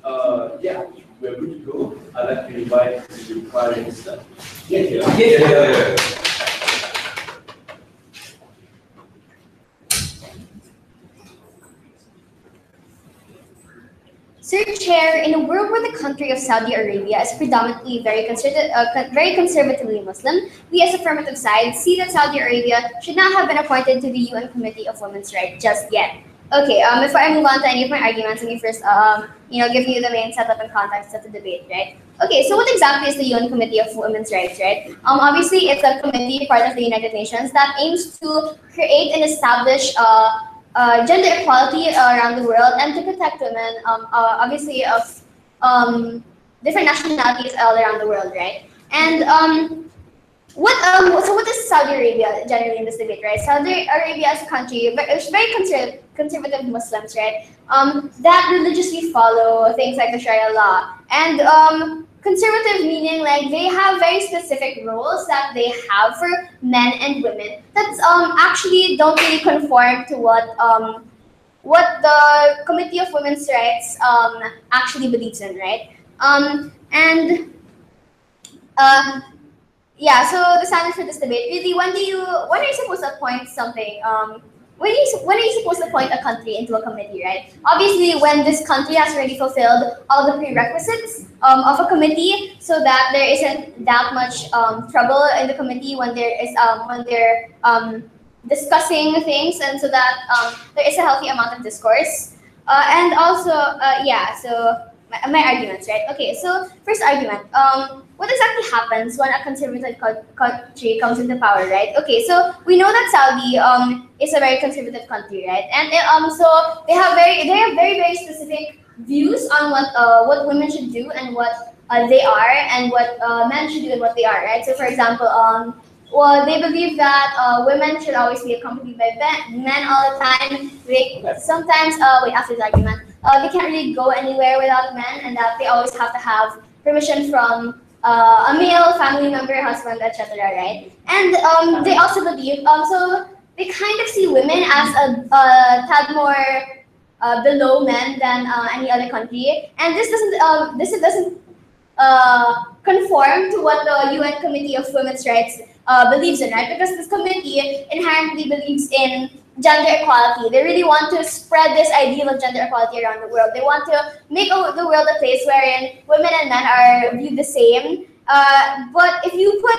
Yeah, we're good to go. I'd like to invite the Prime Minister. Yeah. Sir Chair, in a world where the country of Saudi Arabia is predominantly very conservatively Muslim, we as affirmative side see that Saudi Arabia should not have been appointed to the UN Committee of Women's Rights just yet. Okay, before I move on to any of my arguments, let me first, give you the main setup and context of the debate, right? Okay, so what exactly is the UN Committee of Women's Rights, right? Obviously, it's a committee part of the United Nations that aims to create and establish gender equality around the world and to protect women, obviously of different nationalities all around the world, right? And so what is Saudi Arabia generally in this debate, right? Saudi Arabia is a country, it's very conservative Muslims, right? That religiously follow things like the Sharia law. And conservative meaning like they have very specific roles that they have for men and women that actually don't really conform to what the Committee of Women's Rights actually believes in, right? Yeah, so the standard for this debate, really, when are you supposed to appoint something? When are you supposed to appoint a country into a committee, right? Obviously, when this country has already fulfilled all the prerequisites of a committee, so that there isn't that much trouble in the committee when they're discussing things, and so that there is a healthy amount of discourse. And also, so my arguments, right? Okay, so first argument. What exactly happens when a conservative country comes into power, right? Okay, so we know that Saudi is a very conservative country, right? And so they have very specific views on what women should do and what they are, and what men should do and what they are, right? So for example, well, they believe that women should always be accompanied by men all the time. Sometimes, after the argument, they can't really go anywhere without men, and that they always have to have permission from a male family member, husband, etc., right? And they also believe, so they kind of see women as a tad more below men than any other country, and this doesn't conform to what the UN Committee of Women's Rights believes in, right? Because this committee inherently believes in gender equality. They really want to spread this ideal of gender equality around the world. They want to make the world a place wherein women and men are viewed the same. But when you put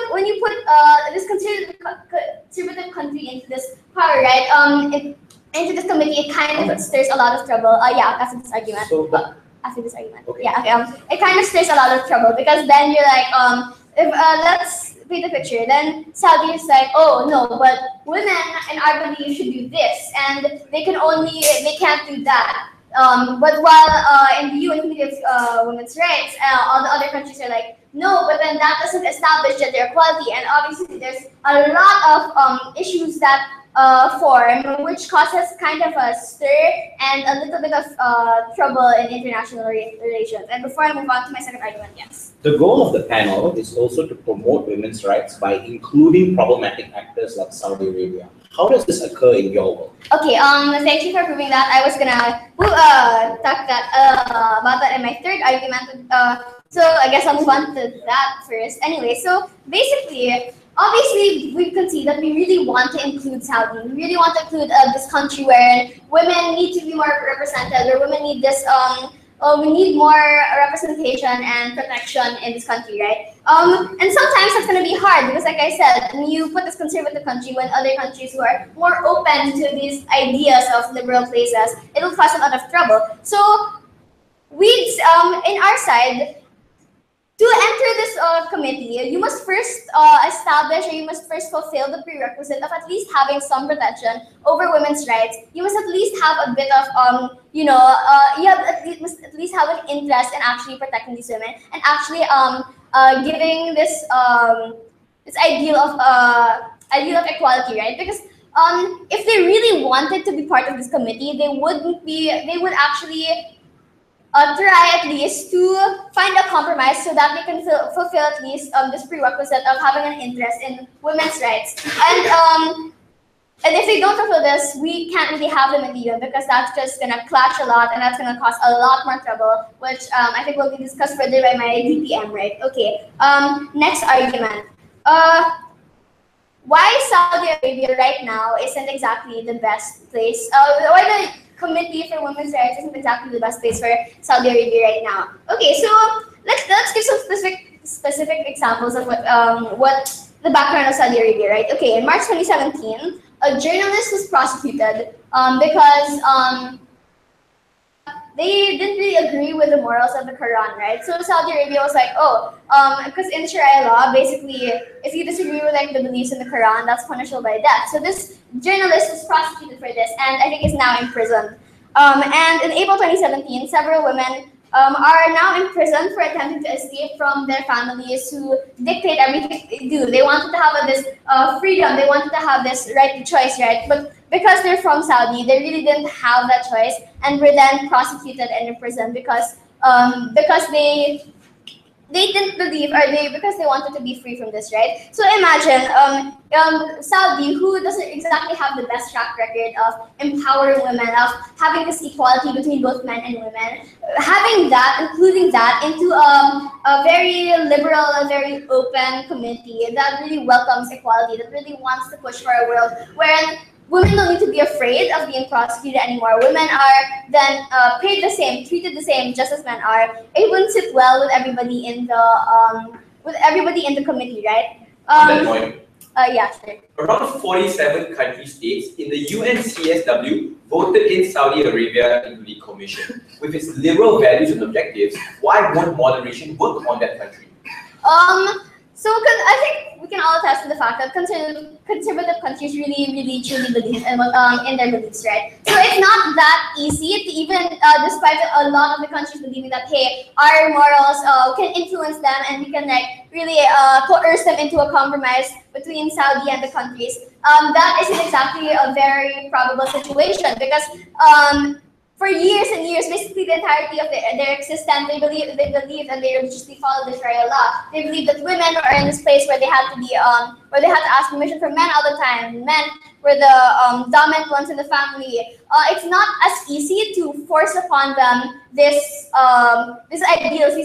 this conservative country into this power, right? Into this committee, it kind of stirs a lot of trouble. After this argument. After this argument. Okay. Yeah. Okay. It kind of stirs a lot of trouble because then you're like, let's paint the picture. Then Saudi is like, oh no, but women in our belief should do this, and they can't do that. But while in the UN Committee of Women's Rights, all the other countries are like, no, but then that doesn't establish gender equality, and obviously there's a lot of issues that form, which causes kind of a stir and a little bit of trouble in international relations. And before I move on to my second argument, yes. The goal of the panel is also to promote women's rights by including problematic actors like Saudi Arabia. How does this occur in your world? Okay, thank you for proving that. I was gonna talk about that in my third argument. So I guess I'll move on to that first. Anyway, so basically, obviously, we can see that we really want to include Saudi. We really want to include this country where women need to be more represented, where women need this. We need more representation and protection in this country, right? And sometimes it's going to be hard because, like I said, when you put this conservative country when other countries who are more open to these ideas of liberal places, it'll cause a lot of trouble. So we, in our side, to enter this committee, you must first establish, or you must first fulfill the prerequisite of at least having some protection over women's rights. You must at least have a bit of, you must at least have an interest in actually protecting these women and actually giving this this ideal of equality, right? Because if they really wanted to be part of this committee, they would actually try at least to find a compromise so that they can fulfill at least this prerequisite of having an interest in women's rights. And And if they don't fulfill this, we can't really have them in the UN because that's just gonna clash a lot and that's gonna cause a lot more trouble, which I think will be discussed further by my DPM, right? Okay. Next argument. Why Saudi Arabia right now isn't exactly the best place? Why the Committee for Women's Rights isn't exactly the best place for Saudi Arabia right now? Okay, so let's give some specific examples of what the background of Saudi Arabia, right? Okay, in March 2017, a journalist was prosecuted because they didn't really agree with the morals of the Quran, right? So Saudi Arabia was like, oh, because in Sharia law, basically, if you disagree with like the beliefs in the Quran, that's punishable by death. So this journalist was prosecuted for this, and I think is now imprisoned. And in April 2017, several women are now in prison for attempting to escape from their families who dictate everything they do. They wanted to have this freedom, they wanted to have this right to choice, right? But because they're from Saudi, they really didn't have that choice and were then prosecuted and imprisoned because they didn't believe, because they wanted to be free from this, right? So imagine Saudi, who doesn't exactly have the best track record of empowering women, of having this equality between both men and women, having that, including that into a very liberal, a very open community that really welcomes equality, that really wants to push for a world where women don't need to be afraid of being prosecuted anymore. Women are then paid the same, treated the same, just as men are. It wouldn't sit well with everybody in the committee, right? On that point, yeah, sure. around 47 country states in the UN CSW voted in Saudi Arabia into the Commission. With its liberal values and objectives, why won't moderation work on that country? So I think we can all attest to the fact that conservative countries really truly believe in their beliefs, right? So it's not that easy to even, despite a lot of the countries believing that, hey, our morals can influence them and we can like really coerce them into a compromise between Saudi and the countries. That isn't exactly a very probable situation because for years and years, basically the entirety of their existence, they believed and they religiously followed the Sharia law. They believed that women are in this place where they had to be, where they had to ask permission from men all the time. Men were the dominant ones in the family. It's not as easy to force upon them these ideals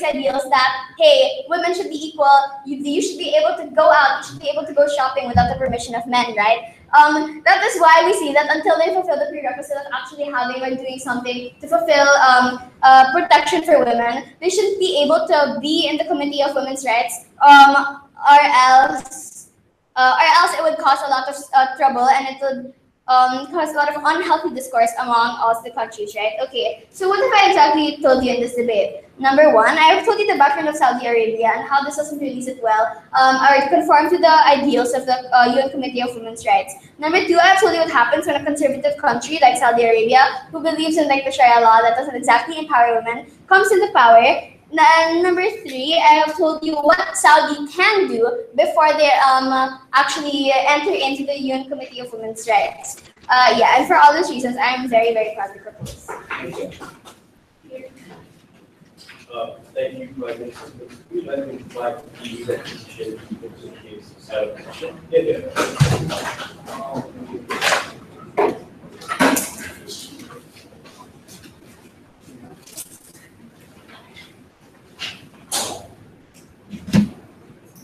that, hey, women should be equal. You should be able to go out. You should be able to go shopping without the permission of men, right? That is why we see that until they fulfill the prerequisite of actually having or doing something to fulfill protection for women, they shouldn't be able to be in the Committee of Women's Rights, or else it would cause a lot of trouble and it would cause a lot of unhealthy discourse among all the countries, right? Okay, so what have I exactly told you in this debate? Number one, I have told you the background of Saudi Arabia and how this doesn't really sit well or conform to the ideals of the UN Committee of Women's Rights. Number two, I have told you what happens when a conservative country like Saudi Arabia, who believes in like the Sharia law that doesn't exactly empower women, comes into power. And number three, I have told you what Saudi can do before they actually enter into the UN Committee of Women's Rights. Yeah, and for all those reasons, I am very, very proud to propose. Thank you. Thank you, President. We'd like to invite the executive to the case of question.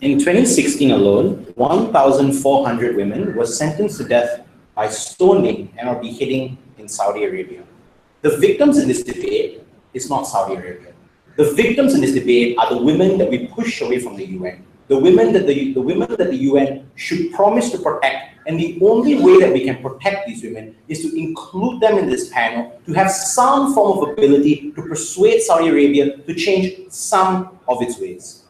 In 2016 alone, 1,400 women were sentenced to death by stoning and or beheading in Saudi Arabia. The victims in this debate is not Saudi Arabia. The victims in this debate are the women that we push away from the UN. The women that the UN should promise to protect, and the only way that we can protect these women is to include them in this panel, to have some form of ability to persuade Saudi Arabia to change some of its ways.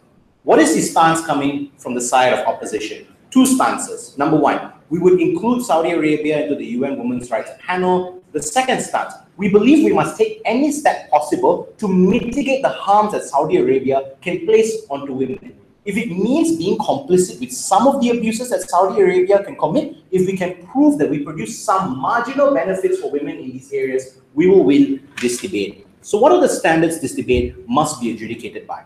What is the stance coming from the side of opposition? Two stances. Number one, we would include Saudi Arabia into the UN Women's Rights Panel. The second stance, we believe we must take any step possible to mitigate the harms that Saudi Arabia can place onto women. If it means being complicit with some of the abuses that Saudi Arabia can commit, if we can prove that we produce some marginal benefits for women in these areas, we will win this debate. So what are the standards this debate must be adjudicated by?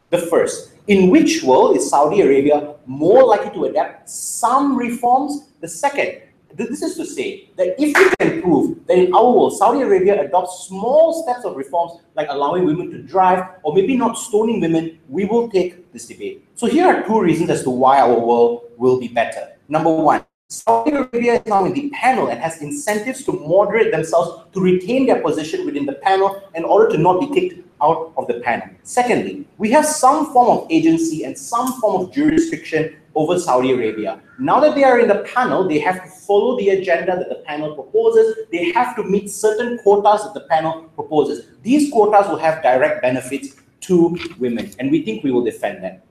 The first, in which world is Saudi Arabia more likely to adapt some reforms? The second, This is to say that if we can prove that in our world, Saudi Arabia adopts small steps of reforms like allowing women to drive or maybe not stoning women, we will take this debate. So here are two reasons as to why our world will be better. Number one, Saudi Arabia is now in the panel and has incentives to moderate themselves to retain their position within the panel in order to not be kicked out of the panel. Secondly, we have some form of agency and some form of jurisdiction over Saudi Arabia. Now that they are in the panel, they have to follow the agenda that the panel proposes. They have to meet certain quotas that the panel proposes. These quotas will have direct benefits to women, and we think we will defend them.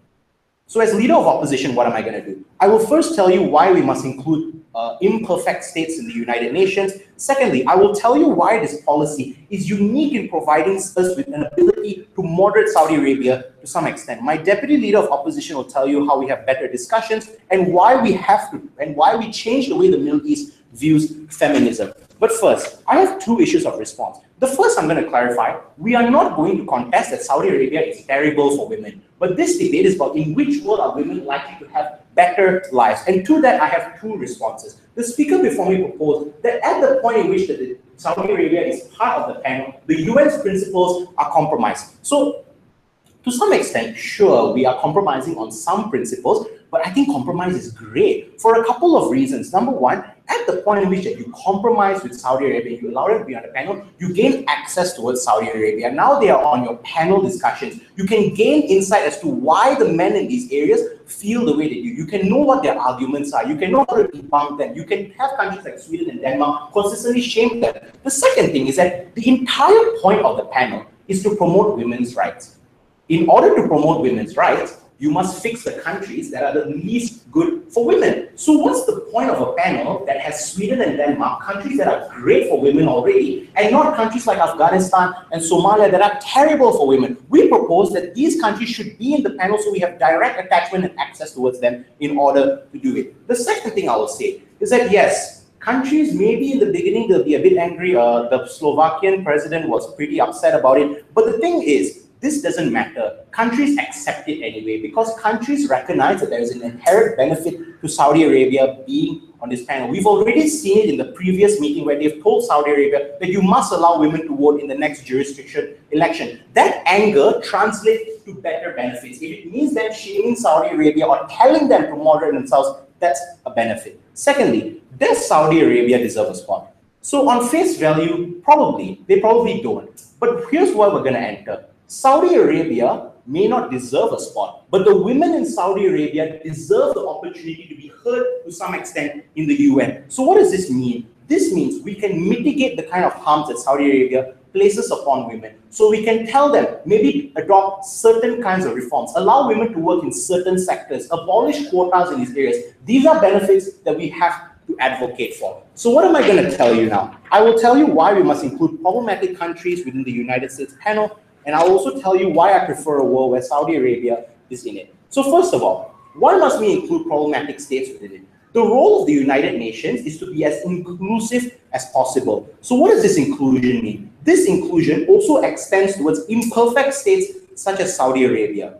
So as leader of opposition, what am I going to do? I will first tell you why we must include imperfect states in the United Nations. Secondly, I will tell you why this policy is unique in providing us with an ability to moderate Saudi Arabia to some extent. My deputy leader of opposition will tell you how we have better discussions and why we have to, and why we change the way the Middle East views feminism. But first, I have two issues of response. The first I'm going to clarify, we are not going to contest that Saudi Arabia is terrible for women. But this debate is about in which world are women likely to have better lives. And to that, I have two responses. The speaker before me proposed that at the point in which Saudi Arabia is part of the panel, the UN's principles are compromised. So to some extent, sure, we are compromising on some principles, but I think compromise is great for a couple of reasons. Number one, at the point in which you compromise with Saudi Arabia, you allow them to be on the panel, you gain access towards Saudi Arabia. Now they are on your panel discussions. You can gain insight as to why the men in these areas feel the way they do. You can know what their arguments are. You can know how to debunk them. You can have countries like Sweden and Denmark consistently shame them. The second thing is that the entire point of the panel is to promote women's rights. In order to promote women's rights, you must fix the countries that are the least good for women. So what's the point of a panel that has Sweden and Denmark, countries that are great for women already, and not countries like Afghanistan and Somalia that are terrible for women? We propose that these countries should be in the panel so we have direct attachment and access towards them in order to do it. The second thing I will say is that yes, countries maybe in the beginning they'll be a bit angry. The Slovakian president was pretty upset about it. But the thing is, this doesn't matter. Countries accept it anyway because countries recognize that there is an inherent benefit to Saudi Arabia being on this panel. We've already seen it in the previous meeting where they've told Saudi Arabia that you must allow women to vote in the next jurisdiction election. That anger translates to better benefits. If it means them shaming Saudi Arabia or telling them to moderate themselves, that's a benefit. Secondly, does Saudi Arabia deserve a spot? So on face value, they probably don't. But here's where we're going to enter. Saudi Arabia may not deserve a spot, but the women in Saudi Arabia deserve the opportunity to be heard to some extent in the UN. So what does this mean? This means we can mitigate the kind of harms that Saudi Arabia places upon women. So we can tell them, maybe adopt certain kinds of reforms, allow women to work in certain sectors, abolish quotas in these areas. These are benefits that we have to advocate for. So what am I going to tell you now? I will tell you why we must include problematic countries within the United States panel, and I'll also tell you why I prefer a world where Saudi Arabia is in it. So first of all, why must we include problematic states within it? The role of the United Nations is to be as inclusive as possible. So what does this inclusion mean? This inclusion also extends towards imperfect states such as Saudi Arabia.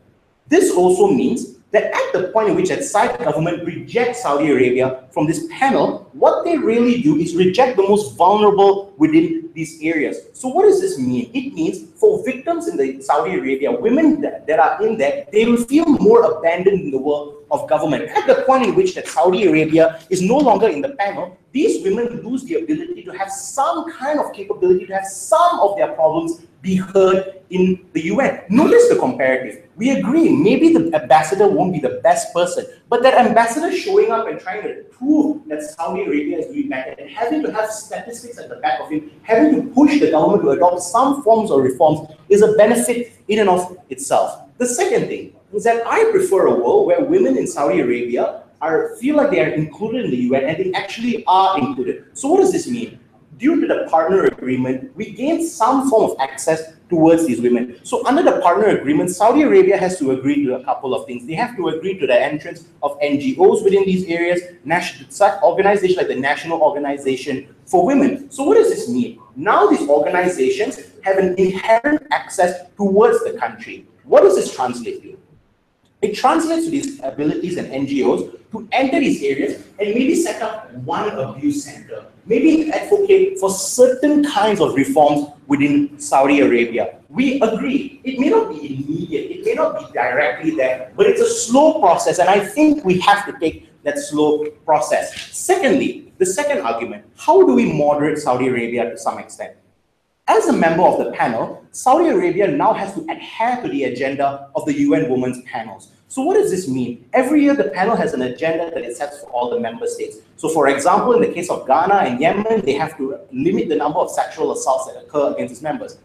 This also means that at the point in which a side government rejects Saudi Arabia from this panel, what they really do is reject the most vulnerable within these areas. So what does this mean? It means for victims in the Saudi Arabia, women that are in there, they will feel more abandoned in the world of government. At the point in which that Saudi Arabia is no longer in the panel, these women lose the ability to have some kind of capability to have some of their problems be heard in the UN. Notice the comparative. We agree, maybe the ambassador won't be the best person, but that ambassador showing up and trying to prove that Saudi Arabia is doing better and having to have statistics at the back of him, having to push the government to adopt some forms of reforms is a benefit in and of itself. The second thing is that I prefer a world where women in Saudi Arabia feel like they are included in the UN and they actually are included. So what does this mean? Due to the partner agreement, we gain some form of access towards these women. So under the partner agreement, Saudi Arabia has to agree to a couple of things. They have to agree to the entrance of NGOs within these areas, such organizations like the National Organization for Women. So what does this mean? Now these organizations have an inherent access towards the country. What does this translate to? It translates to these abilities and NGOs to enter these areas and maybe set up one abuse center, maybe advocate for certain kinds of reforms within Saudi Arabia. We agree, it may not be immediate, it may not be directly there, but it's a slow process, and I think we have to take that slow process. Secondly, the second argument, how do we moderate Saudi Arabia to some extent? As a member of the panel, Saudi Arabia now has to adhere to the agenda of the UN Women's Panels. So what does this mean? Every year, the panel has an agenda that it sets for all the member states. So for example, in the case of Ghana and Yemen, they have to limit the number of sexual assaults that occur against its members.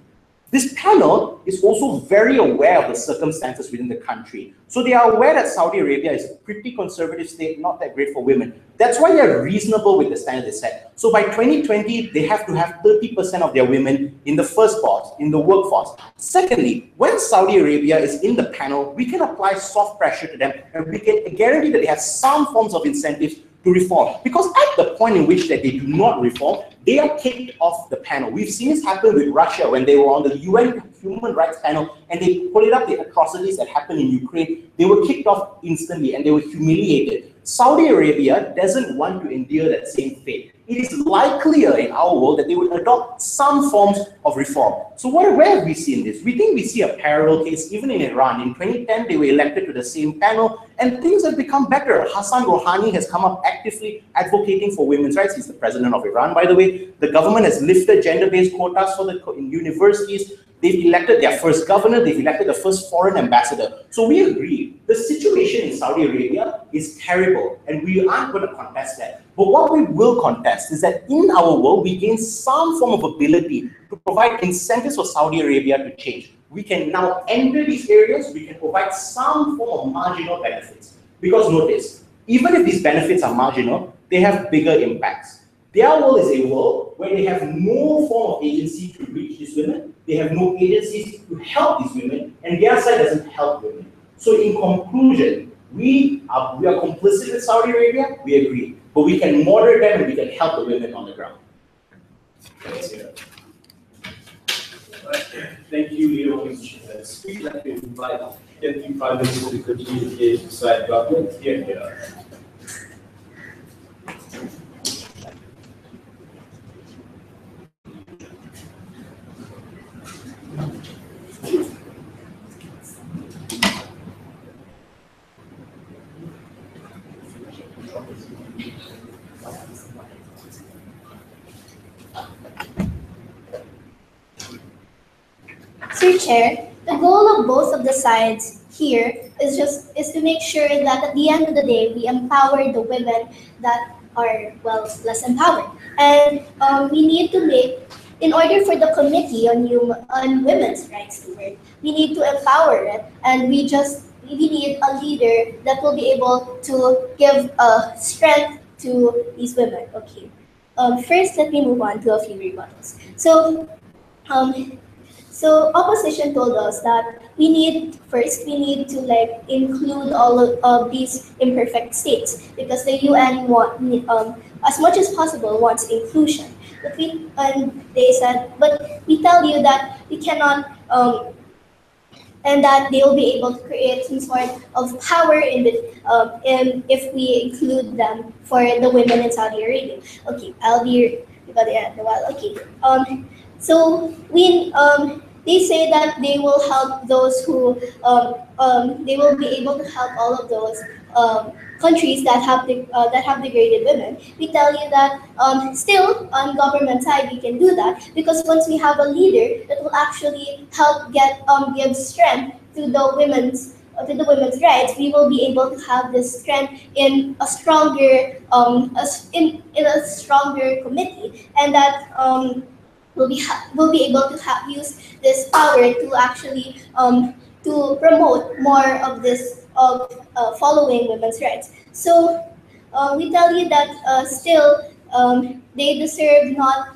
This panel is also very aware of the circumstances within the country. So they are aware that Saudi Arabia is a pretty conservative state, not that great for women. That's why they're reasonable with the standard they set. So by 2020, they have to have 30% of their women in the first force, in the workforce. Secondly, when Saudi Arabia is in the panel, we can apply soft pressure to them, and we can guarantee that they have some forms of incentives to reform. Because at the point in which that they do not reform, they are kicked off the panel. We've seen this happen with Russia when they were on the UN Human Rights Panel and they pulled up the atrocities that happened in Ukraine. They were kicked off instantly and they were humiliated. Saudi Arabia doesn't want to endure that same fate. It is likelier in our world that they would adopt some forms of reform. So where have we seen this? We think we see a parallel case even in Iran. In 2010, they were elected to the same panel and things have become better. Hassan Rouhani has come up actively advocating for women's rights. He's the president of Iran, by the way. The government has lifted gender-based quotas in universities. They've elected their first governor, they've elected the first foreign ambassador. So we agree, the situation in Saudi Arabia is terrible and we aren't going to contest that. But what we will contest is that in our world, we gain some form of ability to provide incentives for Saudi Arabia to change. We can now enter these areas, we can provide some form of marginal benefits. Because notice, even if these benefits are marginal, they have bigger impacts. Their world is a world where they have no form of agency to reach these women, they have no agencies to help these women, and their side doesn't help women. So in conclusion, we are complicit with Saudi Arabia, we agree, but we can moderate them and we can help the women on the ground. Thank you, Leader Orange. We'd like to invite Deputy Prime Minister to continue to engage beside government. Here. Sir Chair, the goal of both of the sides here is to make sure that at the end of the day, we empower the women that are, well, less empowered. And we need to make, in order for the Committee on Women's Rights to work, we need to empower it, and we need a leader that will be able to give strength to these women. Okay. First, let me move on to a few rebuttals. So opposition told us that we need to include all of these imperfect states because the UN as much as possible wants inclusion. But they said, but we tell you that we cannot, and that they will be able to create some sort of power if we include them for the women in Saudi Arabia. Okay, I'll be by the end of a while. Okay. So they say that they will help those who they will be able to help all of those countries that have degraded women. We tell you that still on government side we can do that because once we have a leader that will actually help give strength to the women's rights, we will be able to have this strength in a stronger in a stronger committee, and that will be able to use this power to actually to promote more of this following women's rights. So we tell you that still they deserve not.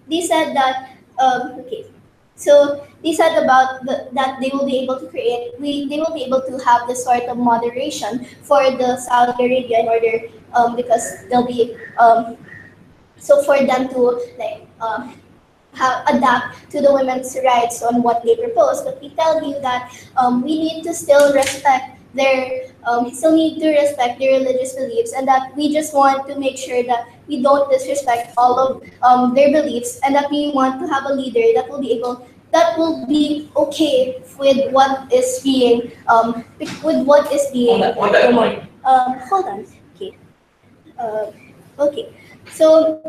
They said that okay. So they said about that they will be able to they will be able to have this sort of moderation for the Saudi Arabia in order because they'll be so for them to adapt to the women's rights on what they propose. But we tell you that we need to still respect still need to respect their religious beliefs, and that we just want to make sure that we don't disrespect all of their beliefs, and that we want to have a leader that will be okay with what is being On that point. hold on. Okay. Okay. So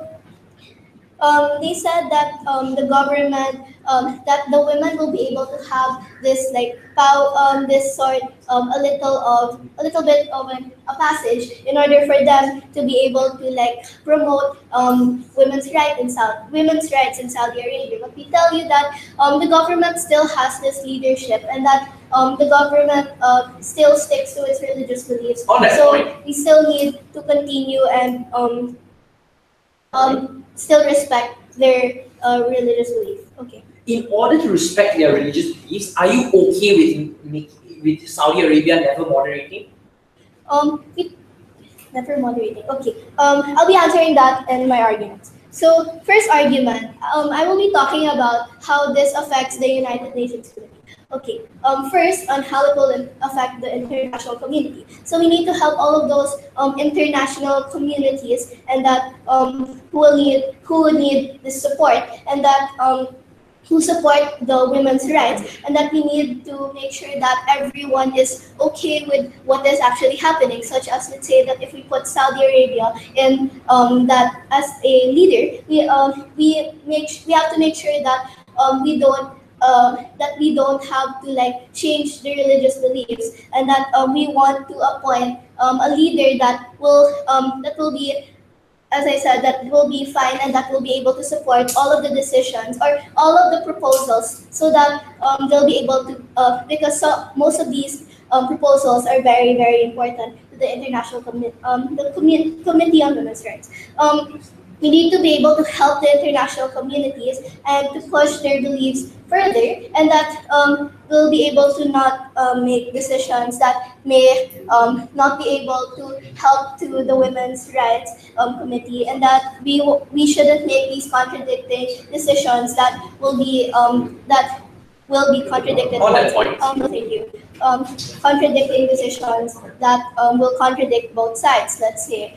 they said that the government that the women will be able to have this like this sort a little bit of a passage in order for them to be able to like promote women's rights in Saudi Arabia. But we tell you that the government still has this leadership, and that the government still sticks to its religious beliefs. On that So point. we still need to continue and still respect their religious belief. Okay. In order to respect their religious beliefs, are you okay with Saudi Arabia never moderating? Never moderating. Okay. I'll be answering that in my arguments. So first argument, I will be talking about how this affects the United Nations community. Okay. First, on how it will affect the international community. So we need to help all of those international communities, and that who would need this support, and that who support the women's rights, and that we need to make sure that everyone is okay with what is actually happening, such as, let's say that if we put Saudi Arabia in that as a leader, we have to make sure that we don't have to like change the religious beliefs, and that we want to appoint a leader that will be, as I said, that will be fine, and that will be able to support all of the decisions or all of the proposals, so that they'll be able to, because most of these proposals are very, very important to the international Committee on Women's Rights. We need to be able to help the international communities and to push their beliefs further, and that we'll be able to not make decisions that may not be able to help to the women's rights committee, and that we shouldn't make these contradicting decisions that will be contradicted. On that point. No, thank you. Contradicting decisions that will contradict both sides, let's say,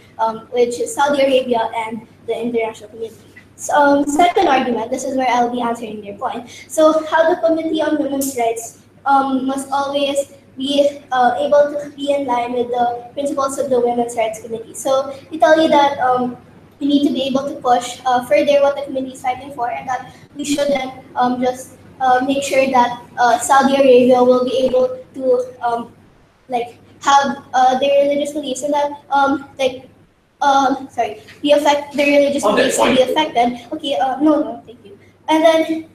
which is Saudi Arabia and the international community. So, second argument, this is where I'll be answering your point. So, how the Committee on Women's Rights must always be able to be in line with the principles of the Women's Rights Committee. So, we tell you that we need to be able to push further what the committee is fighting for, and that we shouldn't just make sure that Saudi Arabia will be able to have their religious beliefs, and that the religious beliefs to be affected. Okay, no, thank you. And then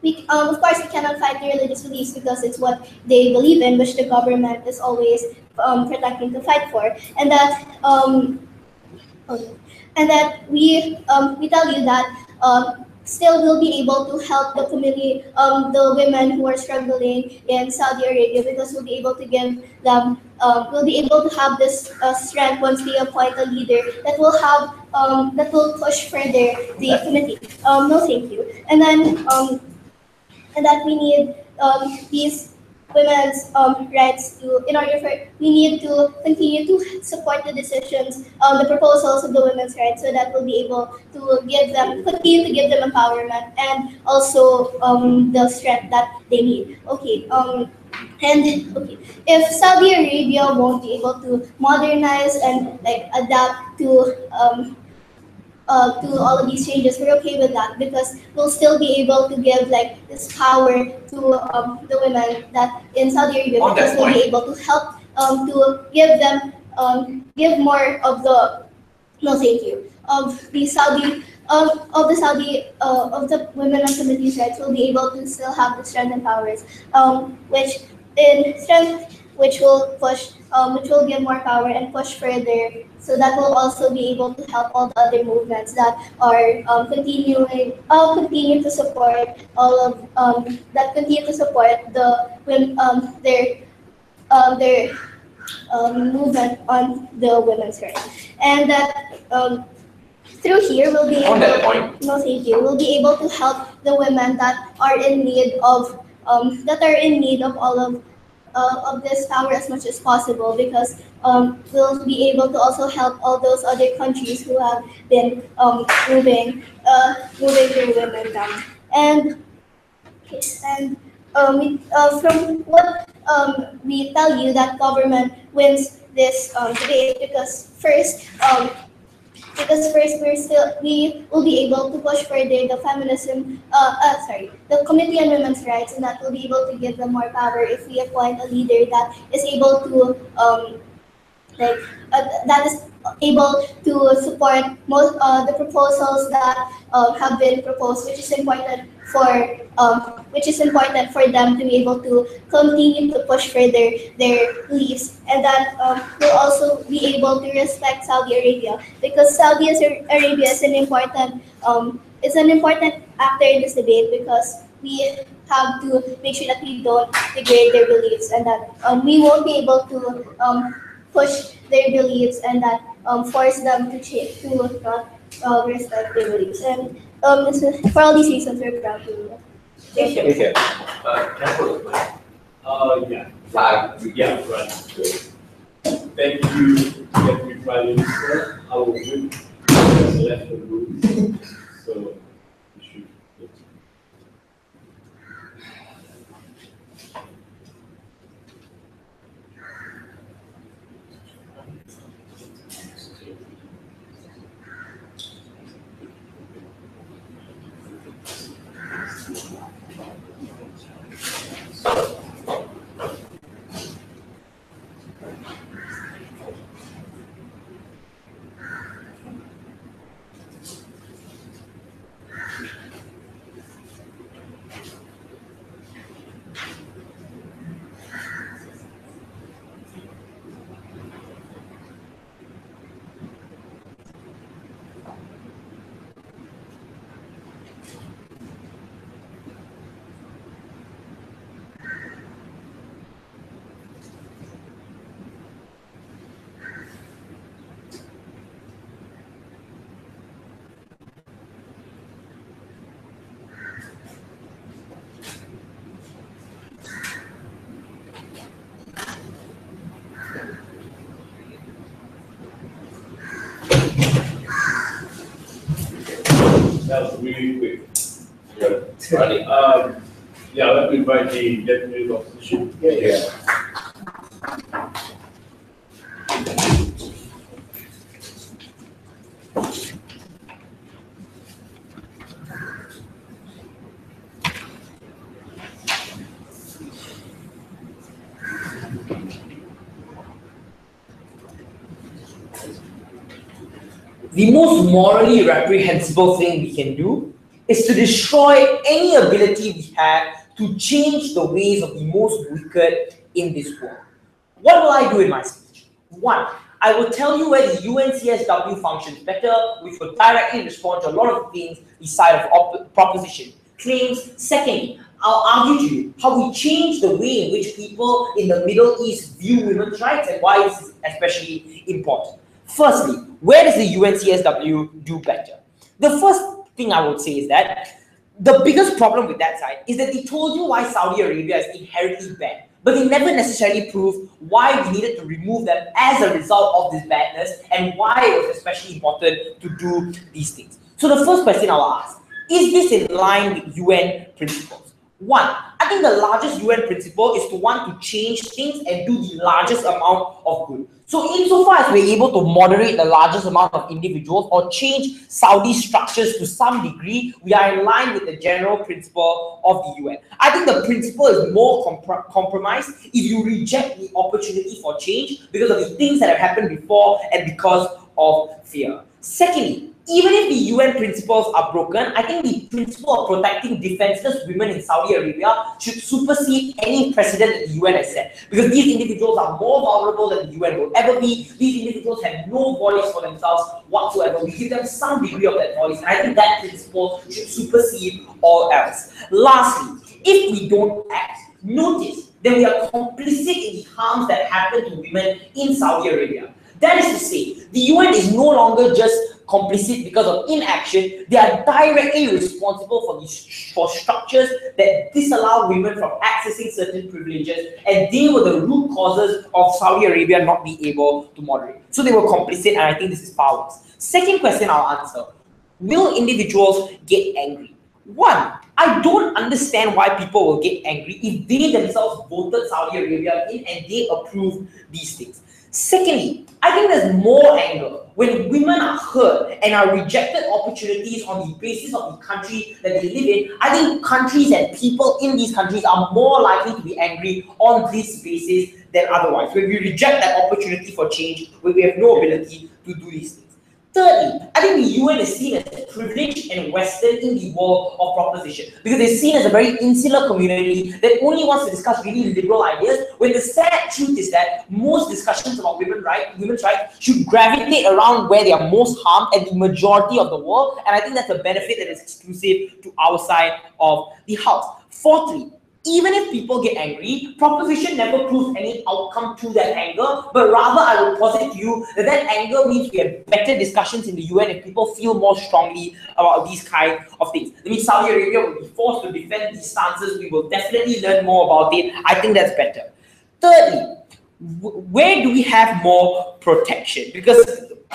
we of course we cannot fight the religious beliefs because it's what they believe in, which the government is always protecting to fight for, and that we tell you that still will be able to help the community, the women who are struggling in Saudi Arabia, because we'll be able to give them, we'll be able to have this strength once we appoint a leader that will have, that will push further the committee. No, thank you. And then, and that we need these women's rights to, in order for, we need to continue to support the decisions, the proposals of the women's rights, so that we'll be able to give them, continue to give them empowerment, and also the strength that they need. Okay, if Saudi Arabia won't be able to modernize and like adapt to all of these changes, we're okay with that, because we'll still be able to give like this power to the women that in Saudi Arabia, because we'll be able to help to give them give more of the of the women on committee's rights. Will be able to still have the strength and powers, which will push, which will give more power and push further. So that will also be able to help all the other movements that are continue to support all of continue to support the their movement on the women's rights, and that through here we'll be able. No, thank you. We'll be able to help the women that are in need of all of this power as much as possible, because we'll be able to also help all those other countries who have been moving their women down. And from what we tell you, that government wins this debate because first we will be able to push further the feminism, the Committee on Women's Rights, and that will be able to give them more power if we appoint a leader that is able to that is able to support most the proposals that have been proposed, which is important for them to be able to continue to push further their beliefs, and that will also be able to respect Saudi Arabia, because Saudi Arabia is an important actor in this debate, because we have to make sure that we don't degrade their beliefs, and that we won't be able to push their beliefs, and that force them to change, to not respect their beliefs. And for all these reasons, we're proud to. Thank you. Yeah. Yeah, right. Thank you, Prime Minister. Our group has left the room, so we should. That was really quick. Yeah. Right. Yeah, let me invite the deputy opposition. Yeah. The most morally reprehensible thing we can do is to destroy any ability we have to change the ways of the most wicked in this world. What will I do in my speech? 1. I will tell you where the UNCSW functions better, which will directly respond to a lot of things beside of proposition claims. Secondly, I'll argue to you how we change the way in which people in the Middle East view women's rights and why this is especially important. Firstly, where does the UNCSW do better? The first thing I would say is that the biggest problem with that side is that they told you why Saudi Arabia is inherently bad, but they never necessarily proved why we needed to remove them as a result of this badness and why it was especially important to do these things. So the first question I'll ask, is this in line with UN principles? 1, I think the largest UN principle is to want to change things and do the largest amount of good. So insofar as we're able to moderate the largest amount of individuals or change Saudi structures to some degree, we are in line with the general principle of the UN. I think the principle is more compromised if you reject the opportunity for change because of the things that have happened before and because of fear. Secondly, even if the UN principles are broken, I think the principle of protecting defenseless women in Saudi Arabia should supersede any precedent that the UN has set. Because these individuals are more vulnerable than the UN will ever be. These individuals have no voice for themselves whatsoever. We give them some degree of that voice. And I think that principle should supersede all else. Lastly, if we don't act, notice that we are complicit in the harms that happen to women in Saudi Arabia. That is to say, the UN is no longer just complicit because of inaction. They are directly responsible for structures that disallow women from accessing certain privileges, and they were the root causes of Saudi Arabia not being able to moderate. So they were complicit, and I think this is far worse. Second question I'll answer: will individuals get angry? One, I don't understand why people will get angry if they themselves voted Saudi Arabia in and they approve these things. Secondly, I think there's more anger when women are hurt and are rejected opportunities on the basis of the country that they live in. I think countries and people in these countries are more likely to be angry on this basis than otherwise. When we reject that opportunity for change, when we have no ability to do these things. Thirdly, I think the UN is seen as privileged and Western in the world of proposition because they're seen as a very insular community that only wants to discuss really liberal ideas, when the sad truth is that most discussions about women's rights should gravitate around where they are most harmed and the majority of the world, and I think that's a benefit that is exclusive to our side of the house. Fourthly, even if people get angry, proposition never proves any outcome to that anger, but rather I will posit to you that that anger means we have better discussions in the UN if people feel more strongly about these kind of things. That means Saudi Arabia will be forced to defend these stances. We will definitely learn more about it. I think that's better. Thirdly, where do we have more protection? Because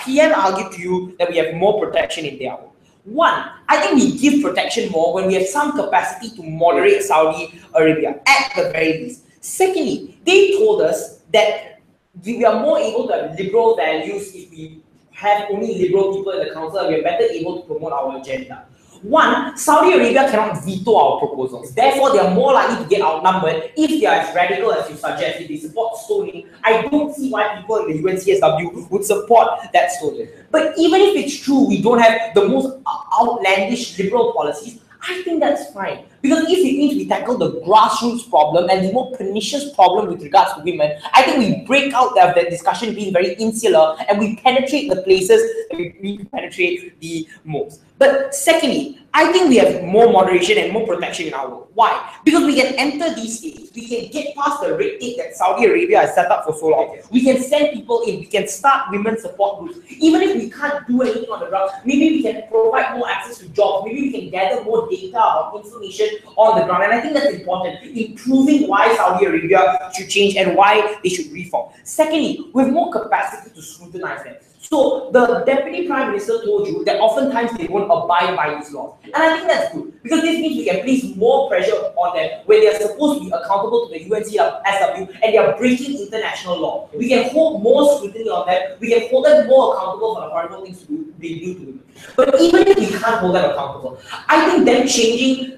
PM argued to you that we have more protection in their world. One, I think we give protection more when we have some capacity to moderate Saudi Arabia, at the very least. Secondly, they told us that we are more able to have liberal values if we have only liberal people in the council, and we are better able to promote our agenda. One, Saudi Arabia cannot veto our proposals. Therefore, they are more likely to get outnumbered if they are as radical as you suggest. If they support stoning, I don't see why people in the UNCSW would support that stoning. But even if it's true, we don't have the most outlandish liberal policies, I think that's fine. Because if it means we tackle the grassroots problem and the more pernicious problem with regards to women, I think we break out that discussion being very insular and we penetrate the places that we need to penetrate the most. But secondly, I think we have more moderation and more protection in our world. Why? Because we can enter these states. We can get past the red tape that Saudi Arabia has set up for so long. We can send people in. We can start women support groups. Even if we can't do anything on the ground, maybe we can provide more access to jobs. Maybe we can gather more data or information on the ground. And I think that's important in proving why Saudi Arabia should change and why they should reform. Secondly, we have more capacity to scrutinize them. So the Deputy Prime Minister told you that oftentimes they won't abide by these laws. And I think that's good, because this means we can place more pressure on them when they are supposed to be accountable to the UNCSW and they are breaking international law. We can hold more scrutiny on them. We can hold them more accountable for the horrible things they do to women. But even if we can't hold them accountable, I think them changing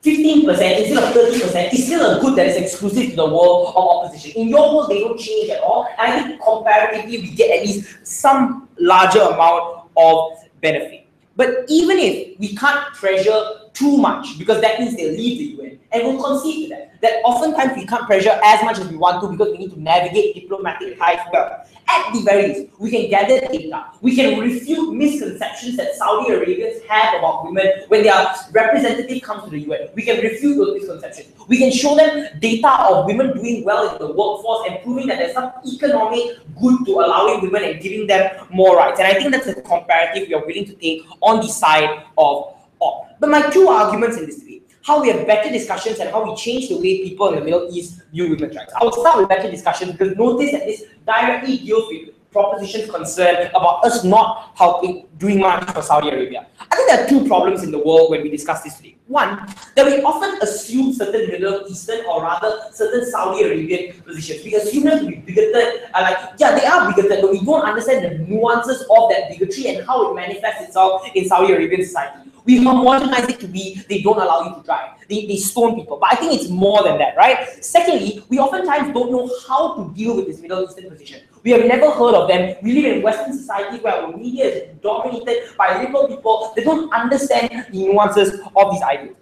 15% instead of 30% is still a good that is exclusive to the world of opposition. In your world, they don't change at all. And I think comparatively, we get at least some larger amount of benefit. But even if we can't pressure too much, because that means they'll leave the UN, and we'll concede to that oftentimes we can't pressure as much as we want to because we need to navigate diplomatic ties well. At the very least, we can gather data. We can refute misconceptions that Saudi Arabians have about women when their representative comes to the UN. We can refute those misconceptions. We can show them data of women doing well in the workforce and proving that there's some economic good to allowing women and giving them more rights. And I think that's a comparative we are willing to take on the side of all. But my two arguments in this debate, how we have better discussions and how we change the way people in the Middle East view women's rights. I will start with better discussions because notice that this directly deals with proposition's concern about us not helping, doing much for Saudi Arabia. I think there are two problems in the world when we discuss this today. One, that we often assume certain Middle Eastern or rather certain Saudi Arabian positions. We assume them to be bigoted, yeah, they are bigoted, but we don't understand the nuances of that bigotry and how it manifests itself in Saudi Arabian society. We modernize it to be, they don't allow you to drive. They stone people. But I think it's more than that, right? Secondly, we oftentimes don't know how to deal with this Middle Eastern position. We have never heard of them. We live in Western society where our media is dominated by liberal people that don't understand the nuances of these ideas.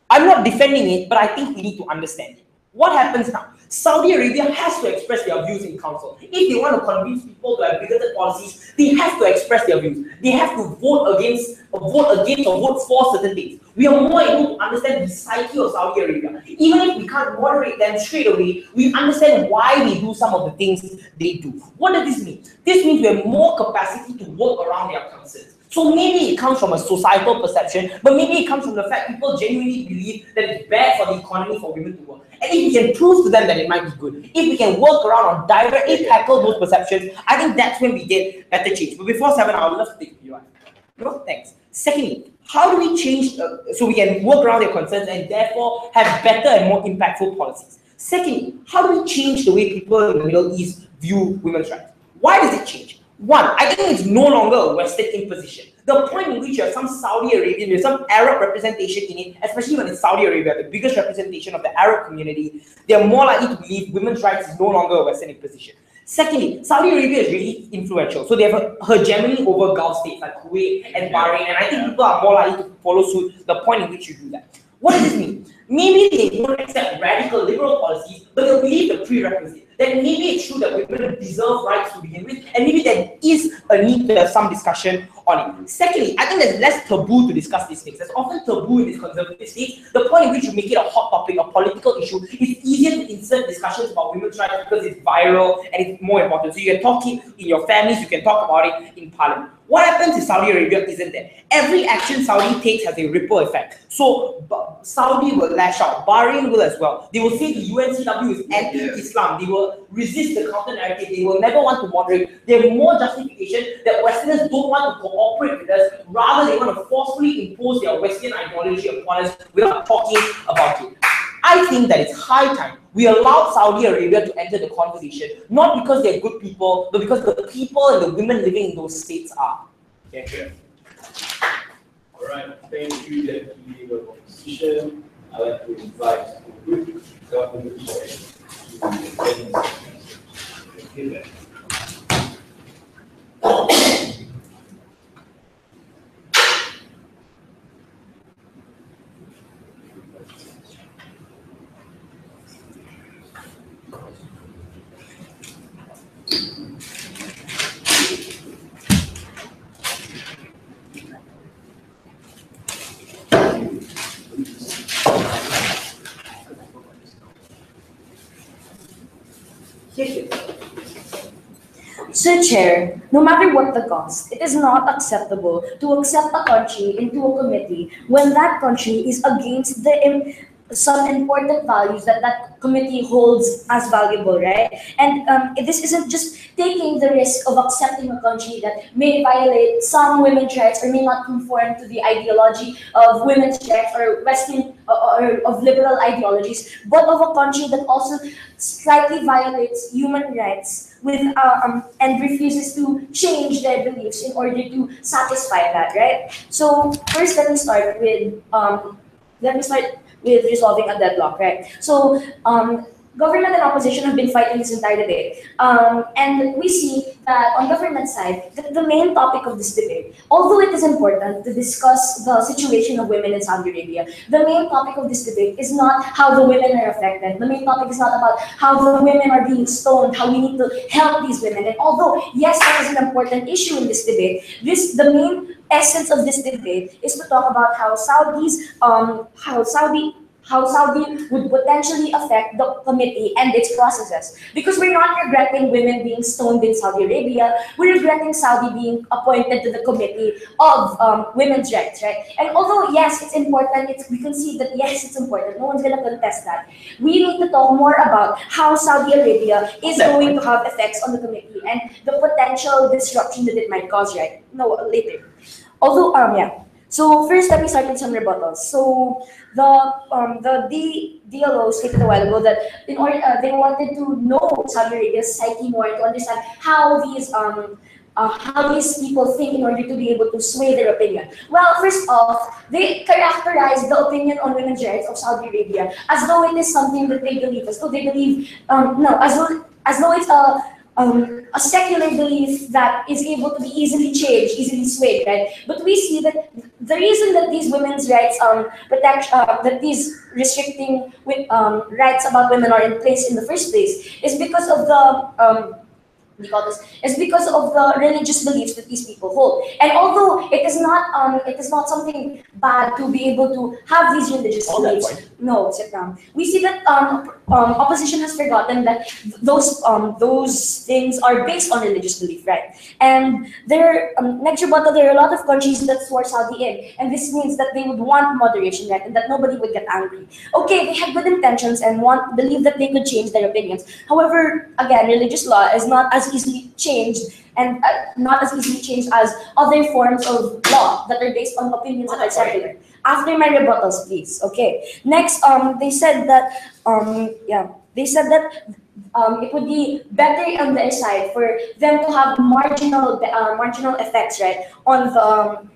I'm not defending it, but I think we need to understand it. What happens now? Saudi Arabia has to express their views in council. If they want to convince people to have bigoted policies, they have to express their views. They have to vote against or vote for certain things. We are more able to understand the psyche of Saudi Arabia. Even if we can't moderate them straight away, we understand why they do some of the things they do. What does this mean? This means we have more capacity to work around their concerns. So maybe it comes from a societal perception, but maybe it comes from the fact people genuinely believe that it's bad for the economy for women to work. And if we can prove to them that it might be good, if we can work around or directly tackle those perceptions, I think that's when we get better change. But before 7, I would love to take you on. No, thanks. Secondly, how do we change so we can work around their concerns and therefore have better and more impactful policies? Secondly, how do we change the way people in the Middle East view women's rights? Why does it change? One, I think it's no longer a Western imposition. The point in which you have some Saudi Arabian, there's some Arab representation in it, especially when it's Saudi Arabia, the biggest representation of the Arab community, they're more likely to believe women's rights is no longer a Western imposition. Secondly, Saudi Arabia is really influential. So they have a hegemony over Gulf states like Kuwait and Bahrain, and I think people are more likely to follow suit the point in which you do that. What does this mean? Maybe they won't accept radical liberal policies, but they'll believe the prerequisite. That maybe it's true that women deserve rights to begin with, and maybe there is a need to have some discussion on it. Secondly, I think there's less taboo to discuss these things. There's often taboo in these conservative states. The point in which you make it a hot topic, a political issue, it's easier to insert discussions about women's rights because it's viral and it's more important. So you can talk it in your families, you can talk about it in parliament. What happens in Saudi Arabia isn't there. Every action Saudi takes has a ripple effect. So Saudi will lash out, Bahrain will as well. They will say the UNCW is anti-Islam. They will resist the counter-narrative. They will never want to moderate. They have more justification that Westerners don't want to cooperate with us. Rather, they want to forcefully impose their Western ideology upon us without talking about it. I think that it's high time we allow Saudi Arabia to enter the conversation, not because they're good people, but because the people and the women living in those states are. Thank you. All right, thank you, Deputy Leader of Opposition. I'd like to invite the government to Sir Chair, no matter what the cost, it is not acceptable to accept a country into a committee when that country is against some important values that that committee holds as valuable, right? And this isn't just taking the risk of accepting a country that may violate some women's rights or may not conform to the ideology of women's rights or Western or of liberal ideologies, but of a country that also slightly violates human rights with and refuses to change their beliefs in order to satisfy that, right? So first, let me start with resolving a deadlock, right? So government and opposition have been fighting this entire debate. And we see that on government side, the main topic of this debate, although it is important to discuss the situation of women in Saudi Arabia, the main topic of this debate is not how the women are affected. The main topic is not about how the women are being stoned, how we need to help these women. And although, yes, that is an important issue in this debate, the main essence of this debate is to talk about how Saudi would potentially affect the committee and its processes. Because we're not regretting women being stoned in Saudi Arabia, we're regretting Saudi being appointed to the committee of women's rights, right? And although, yes, it's important, we can see that, yes, it's important, no one's gonna contest that. We need to talk more about how Saudi Arabia is going to have effects on the committee and the potential disruption that it might cause, right? No, later. Although, yeah. So first, let me start with some rebuttals. So the DLO stated a while ago that in order they wanted to know Saudi Arabia's psyche more to understand how these people think in order to be able to sway their opinion. Well, first off, they characterize the opinion on women's rights of Saudi Arabia as though it is something that they believe, as though they believe as though it's a secular belief that is able to be easily changed, easily swayed, right? But we see that the reason that these women's rights that these restricting rights about women are in place in the first place is because of the is because of the religious beliefs that these people hold. And although it is not something bad to be able to have these religious beliefs. No, sit down. We see that opposition has forgotten that those things are based on religious belief, right? And next rebuttal, there are a lot of countries that swore Saudi in, and this means that they would want moderation, right? And that nobody would get angry. Okay, they have good intentions and believe that they could change their opinions. However, again, religious law is not as easily changed and not as easily changed as other forms of law that are based on opinions that are secular. After my rebuttals, please. Okay. Next, they said that it would be better on their side for them to have marginal effects, right, on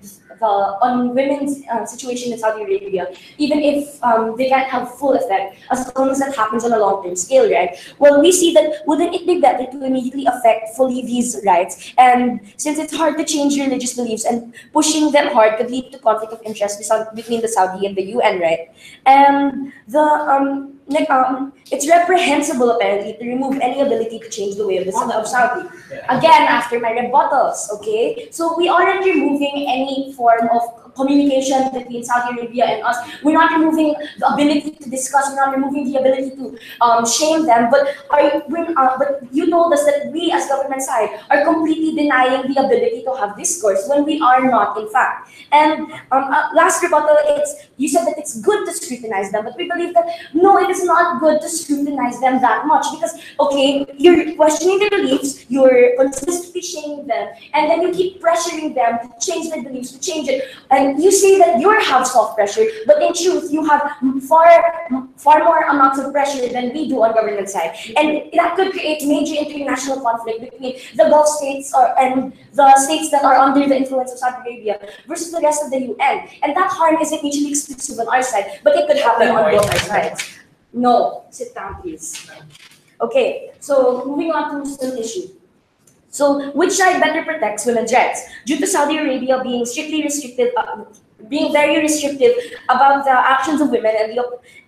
women's situation in Saudi Arabia, even if they can't have full effect, as long as that happens on a long-term scale, right? Well, we see that wouldn't it be better to immediately affect fully these rights? And since it's hard to change religious beliefs, and pushing them hard could lead to conflict of interest between the Saudi and the UN, right? And it's reprehensible apparently to remove any ability to change the way of Saudi. Again, after my rebuttals, okay? So we aren't removing any form of communication between Saudi Arabia and us. We're not removing the ability to discuss. We're not removing the ability to shame them. But you told us that we, as government side, are completely denying the ability to have discourse when we are not, in fact. And last rebuttal, you said that it's good to scrutinize them, but we believe that no, it is not good to scrutinize them that much because, okay, you're questioning their beliefs, you're consistently shaming them, and then you keep pressuring them to change their beliefs, to change it. And you say that you have soft pressure, but in truth, you have far more amounts of pressure than we do on government side. And that could create major international conflict between the Gulf states and the states that are under the influence of Saudi Arabia versus the rest of the UN. And that harm isn't mutually exclusive on our side, but it could happen on both our sides. No, sit down, please. Okay, so moving on to still issue. So, which side better protects women's rights? Due to Saudi Arabia being being very restrictive about the actions of women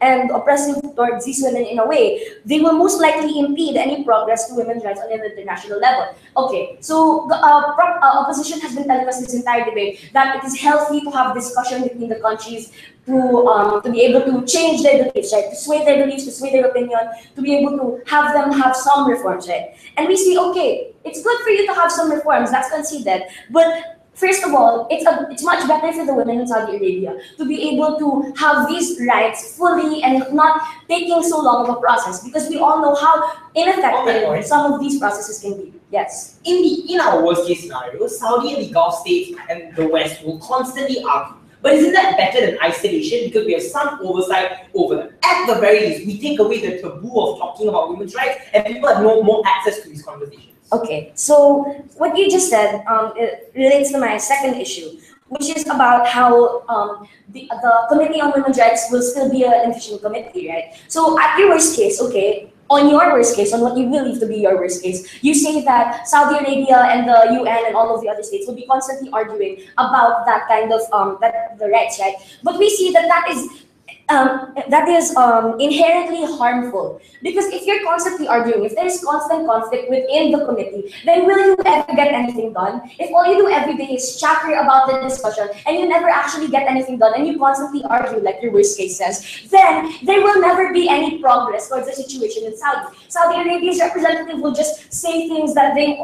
and oppressive towards these women in a way, they will most likely impede any progress to women's rights on an international level. Okay, so the opposition has been telling us this entire debate that it is healthy to have discussion between the countries to be able to change their beliefs, right? To sway their beliefs, to sway their opinion, to be able to have them have some reforms, right? And we see, okay, it's good for you to have some reforms, that's conceded, but first of all, it's much better for the women in Saudi Arabia to be able to have these rights fully and not taking so long of a process, because we all know how ineffective some of these processes can be. Yes. In our worst case scenario, Saudi and the Gulf states and the West will constantly argue. But isn't that better than isolation, because we have some oversight over them? At the very least, we take away the taboo of talking about women's rights, and people have more access to these conversations. Okay, so what you just said it relates to my second issue, which is about how the Committee on Women's Rights will still be an efficient committee, right? So at your worst case, okay, on your worst case, on what you believe to be your worst case, you say that Saudi Arabia and the UN and all of the other states will be constantly arguing about that kind of the rights, right? But we see that that is inherently harmful, because if you're constantly arguing, if there is constant conflict within the committee, then will you ever get anything done? If all you do every day is chatter about the discussion and you never actually get anything done and you constantly argue like your worst case says, then there will never be any progress towards the situation in Saudi. Saudi Arabia's representative will just say things that they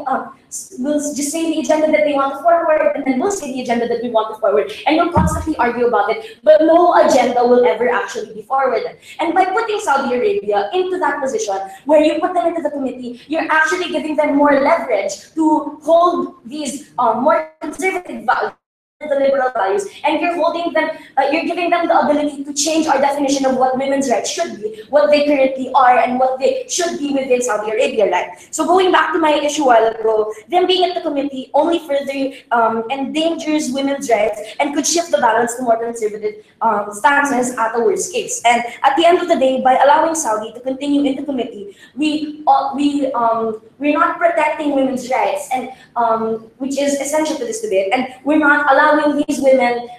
will just say the agenda that they want to forward, and then we'll say the agenda that we want to forward, and you'll constantly argue about it, but no agenda will ever actually be forwarded. And by putting Saudi Arabia into that position where you put them into the committee, you're actually giving them more leverage to hold these more conservative values, the liberal values, and you're holding them, you're giving them the ability to change our definition of what women's rights should be, what they currently are, and what they should be within Saudi Arabia. Like, so going back to my issue a while ago, them being at the committee only further endangers women's rights and could shift the balance to more conservative stances at the worst case. And at the end of the day, by allowing Saudi to continue in the committee, we're not protecting women's rights, and which is essential to this debate, and we're not allowing these women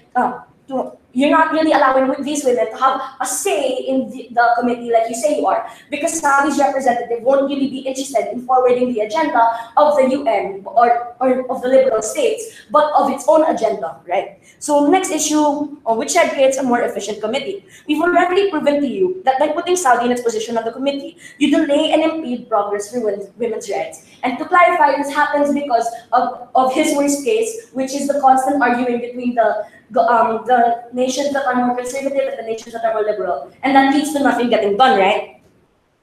you're not really allowing these women to have a say in the committee like you say you are, because Saudi's representative won't really be interested in forwarding the agenda of the UN or of the liberal states, but of its own agenda, right? So next issue, which side creates a more efficient committee. We've already proven to you that by putting Saudi in its position on the committee, you delay and impede progress for women's rights. And to clarify, this happens because of his worst case, which is the constant arguing between the nations that are more conservative and the nations that are more liberal. And that leads to nothing getting done, right?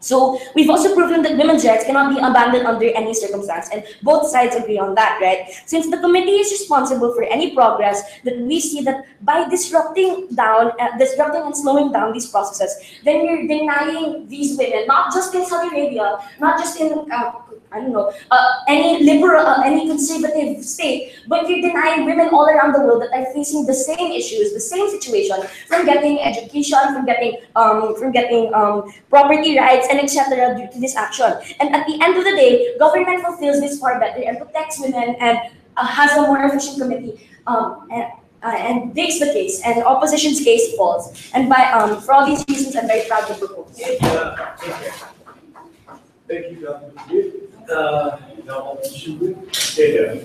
So we've also proven that women's rights cannot be abandoned under any circumstance, and both sides agree on that, right? Since the committee is responsible for any progress, that we see that by disrupting and slowing down these processes, then you're denying these women, not just in Saudi Arabia, not just in any liberal, any conservative state, but you're denying women all around the world that are facing the same issues, the same situation, from getting education, from getting property rights, and etc. due to this action. And at the end of the day, government fulfills this far better and protects women and has a more efficient committee and takes the case, and opposition's case falls. And for all these reasons, I'm very proud to propose. Thank you, Dr. Now, opposition group, stay there.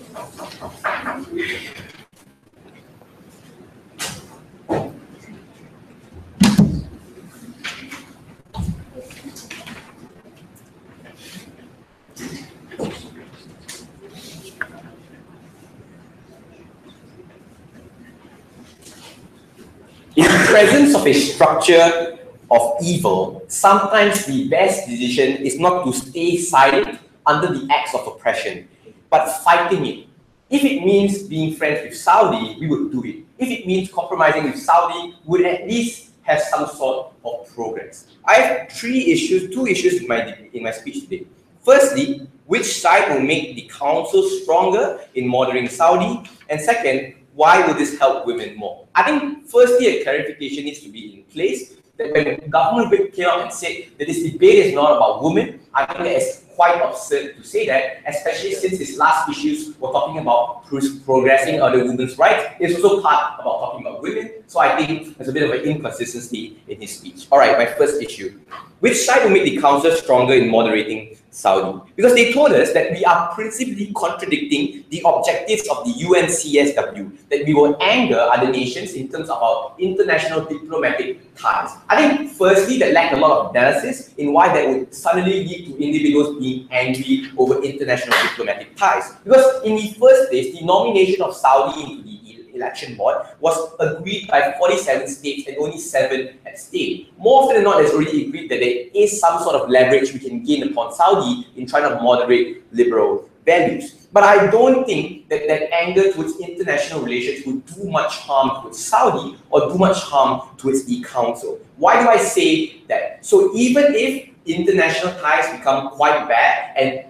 In the presence of a structure of evil, sometimes the best decision is not to stay silent under the acts of oppression, but fighting it. If it means being friends with Saudi, we would do it. If it means compromising with Saudi, we would at least have some sort of progress. I have two issues in my speech today. Firstly, which side will make the council stronger in moderating Saudi? And second, why will this help women more? I think firstly, a clarification needs to be in place that when the government came out and said that this debate is not about women, I think that is quite absurd to say that, especially since his last issues were talking about progressing other women's rights. It's also part about talking about women, so I think there's a bit of an inconsistency in his speech. All right, my first issue. Which side will make the council stronger in moderating Saudi? Because they told us that we are principally contradicting the objectives of the UNCSW, that we will anger other nations in terms of our international diplomatic ties. I think firstly that lacked a lot of analysis in why that would suddenly lead to individuals being angry over international diplomatic ties. Because in the first place, the nomination of Saudi into the election board was agreed by 47 states and only 7 had stayed. More often than not, it's already agreed that there is some sort of leverage we can gain upon Saudi in trying to moderate liberal values. But I don't think that that anger towards international relations would do much harm towards Saudi or do much harm towards the council. Why do I say that? So even if international ties become quite bad and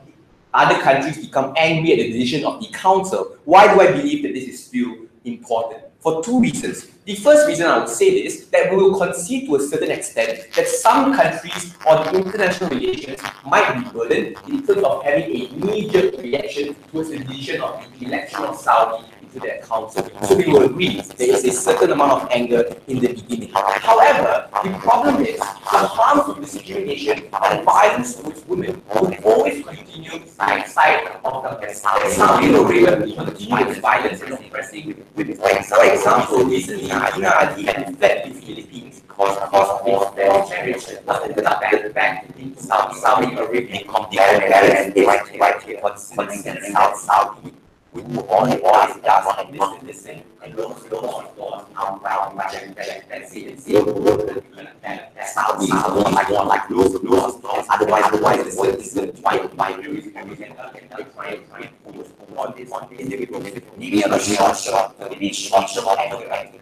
other countries become angry at the decision of the council, why do I believe that this is still important? For two reasons. The first reason I would say this, that we will concede to a certain extent that some countries on international relations might be burdened in terms of having a knee-jerk reaction towards the decision of the election of Saudi into their council. So we will agree there is a certain amount of anger in the beginning. However, the problem is the harms of discrimination and violence towards women will always continue outside of the Saudi Arabia will continue its violence and oppressing women. For example, recently, Ina Ali had fled the Philippines because of their marriage after back into Saudi Arabia. And they right here on Saudi. We will only just listen and those around and see and Saudi like those otherwise it's by on this individual. Maybe a short,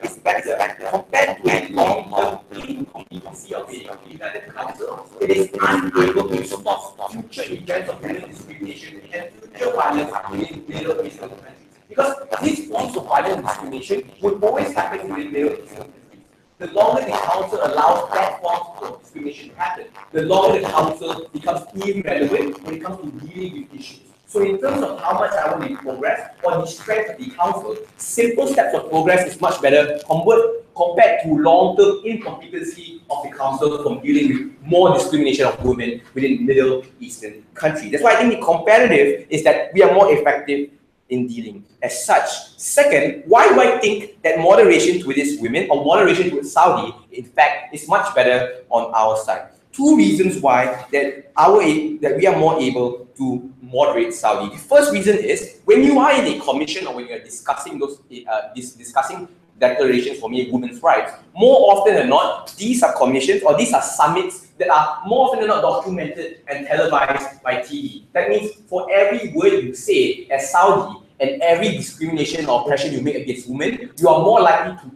is better compared to a long-term competency of the United Council. It is unable to stop future events of human discrimination and future violence in Middle Eastern countries. Because these forms of violence and discrimination will always happen in the Middle Eastern countries. The longer the council allows that form of discrimination to happen, the longer the council becomes irrelevant when it comes to dealing with issues. So in terms of how much I want to progress or the strength of the council, simple steps of progress is much better compared to long-term incompetency of the council from dealing with more discrimination of women within Middle Eastern countries. That's why I think the comparative is that we are more effective in dealing as such. Second, why do I think that moderation to these women or moderation to Saudi, in fact, is much better on our side? Two reasons why that we are more able to moderate Saudi. The first reason is when you are in a commission or when you are discussing those discussing declarations for women's rights, more often than not, these are commissions or these are summits that are more often than not documented and televised by TV. That means for every word you say as Saudi and every discrimination or oppression you make against women, you are more likely to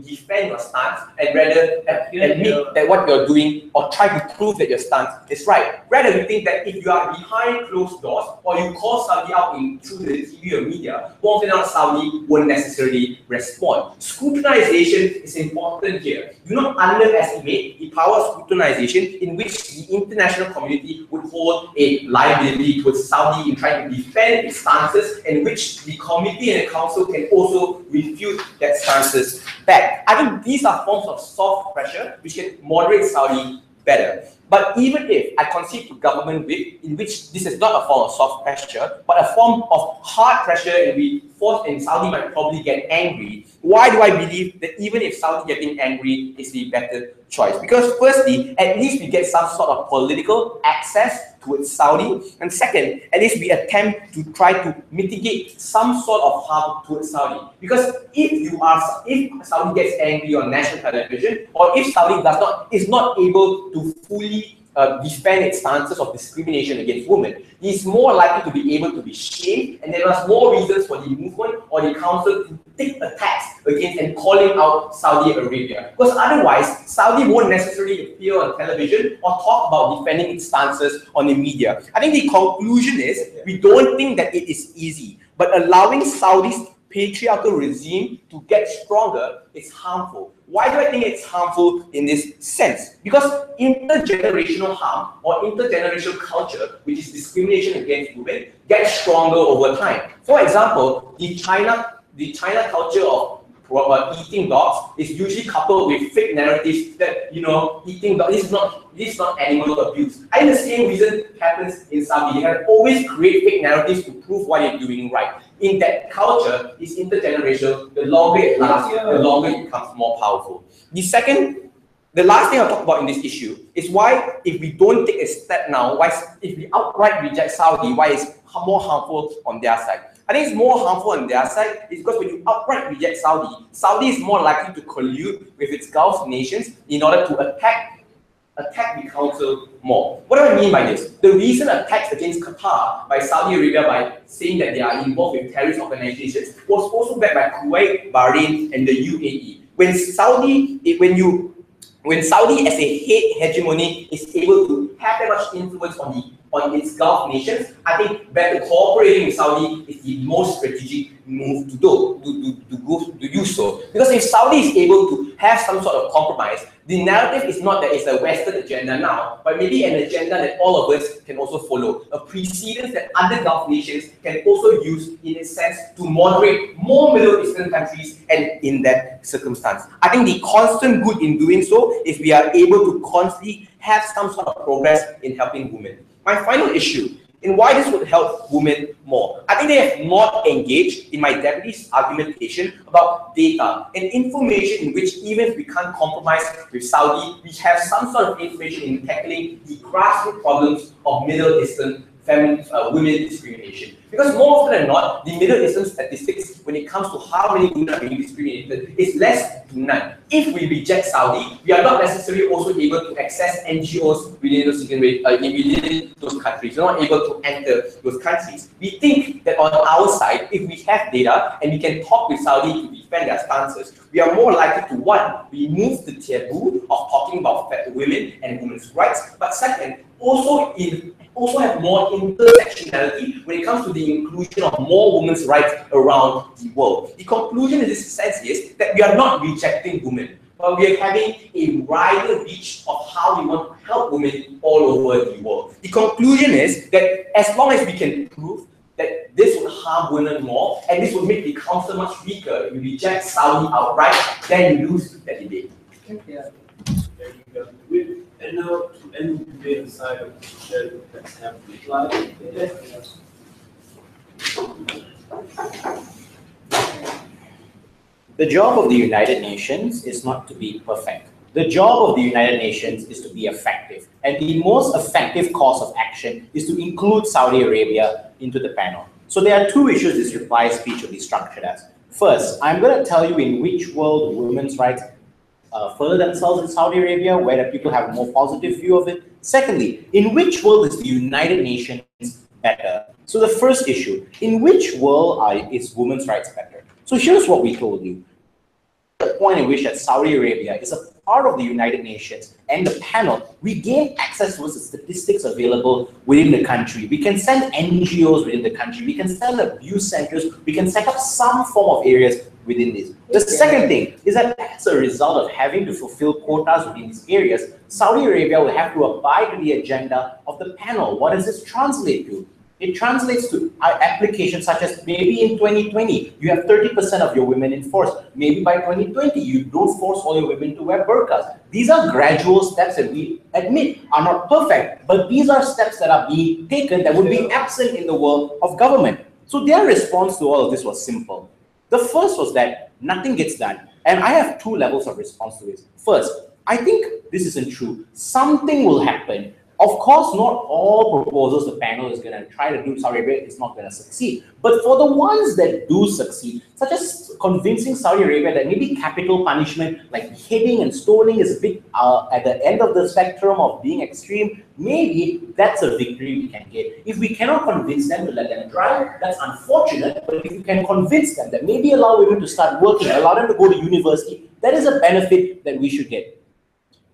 defend your stance and rather admit that what you're doing or try to prove that your stance is right. Rather, we think that if you are behind closed doors or you call Saudi out through the TV or media, more often than not, Saudi won't necessarily respond. Scrutinization is important here. Do not underestimate the power of scrutinization in which the international community would hold a liability towards Saudi in trying to defend its stances, and which the committee and the council can also refute that stances back. I think these are forms of soft pressure which can moderate Saudi better. But even if I concede to government in which this is not a form of soft pressure, but a form of hard pressure, and Saudi might probably get angry, why do I believe that even if Saudi getting angry is the better choice? Because firstly, at least we get some sort of political access towards Saudi, and second, at least we attempt to try to mitigate some sort of harm towards Saudi. Because if Saudi gets angry on national television, or if Saudi is not able to fully defend its stances of discrimination against women, he is more likely to be able to be shamed, and there are more reasons for the movement or the council to take attacks against and calling out Saudi Arabia. Because otherwise, Saudi won't necessarily appear on television or talk about defending its stances on the media. I think the conclusion is we don't think that it is easy, but allowing Saudi's patriarchal regime to get stronger is harmful. Why do I think it's harmful in this sense? Because intergenerational harm or intergenerational culture, which is discrimination against women, gets stronger over time. For example, the China culture of eating dogs is usually coupled with fake narratives that eating dogs this is not animal abuse. I think the same reason happens in Saudi. They have always create fake narratives to prove what they're doing right. In that culture, it's intergenerational. The longer it lasts, the longer it becomes more powerful. The last thing I'll talk about in this issue is why, if we don't take a step now, if we outright reject Saudi, why is more harmful on their side? I think it's more harmful on their side is because when you outright reject Saudi, Saudi is more likely to collude with its Gulf nations in order to attack the council more. What do I mean by this? The recent attacks against Qatar by Saudi Arabia by saying that they are involved with terrorist organizations was also backed by Kuwait, Bahrain, and the UAE. When Saudi as a hegemony is able to have that much influence on its Gulf nations, I think better cooperating with Saudi is the most strategic move to do so. Because if Saudi is able to have some sort of compromise, the narrative is not that it's a Western agenda now, but maybe an agenda that all of us can also follow. A precedence that other Gulf nations can also use in a sense to moderate more Middle Eastern countries, and in that circumstance. I think the constant good in doing so is we are able to constantly have some sort of progress in helping women. My final issue in why this would help women more. I think they have not engaged in my deputy's argumentation about data and information in which even if we can't compromise with Saudi, we have some sort of information in tackling the grassroots problems of Middle Eastern women discrimination. Because more often than not, the Middle Eastern statistics, when it comes to how many women are being discriminated, is less to none. If we reject Saudi, we are not necessarily also able to access NGOs within those countries. We're not able to enter those countries. We think that on our side, if we have data and we can talk with Saudi to defend their stances, we are more likely to, one, remove the taboo of talking about women and women's rights, but second, also have more intersectionality when it comes to the inclusion of more women's rights around the world. The conclusion in this sense is that we are not rejecting women, but we are having a wider reach of how we want to help women all over the world. The conclusion is that as long as we can prove that this would harm women more, and this would make the council much weaker, if you reject Saudi outright, then you lose that debate. Yeah. And now, to end the debate aside of the session, let's have the slide. The job of the United Nations is not to be perfect. The job of the United Nations is to be effective. And the most effective course of action is to include Saudi Arabia into the panel. So there are two issues this reply speech will be structured as. First, I'm going to tell you in which world women's rights further themselves in Saudi Arabia, where the people have a more positive view of it. Secondly, in which world is the United Nations better? So the first issue, in which world is women's rights better? So here's what we told you. The point in which that Saudi Arabia is a part of the United Nations and the panel, we gain access to the statistics available within the country. We can send NGOs within the country. We can send abuse centers. We can set up some form of areas within this. The second thing is that as a result of having to fulfill quotas within these areas, Saudi Arabia will have to abide to the agenda of the panel. What does this translate to? It translates to applications such as maybe in 2020, you have 30% of your women in force. Maybe by 2020, you don't force all your women to wear burqas. These are gradual steps that we admit are not perfect, but these are steps that are being taken that would be absent in the world of government. So their response to all of this was simple. The first was that nothing gets done. And I have two levels of response to this. First, I think this isn't true. Something will happen. Of course, not all proposals the panel is going to try to do, Saudi Arabia is not going to succeed. But for the ones that do succeed, such as convincing Saudi Arabia that maybe capital punishment like beheading and stoning is a bit at the end of the spectrum of being extreme, maybe that's a victory we can get. If we cannot convince them to let them drive, that's unfortunate. But if you can convince them that maybe allow women to start working, allow them to go to university, that is a benefit that we should get.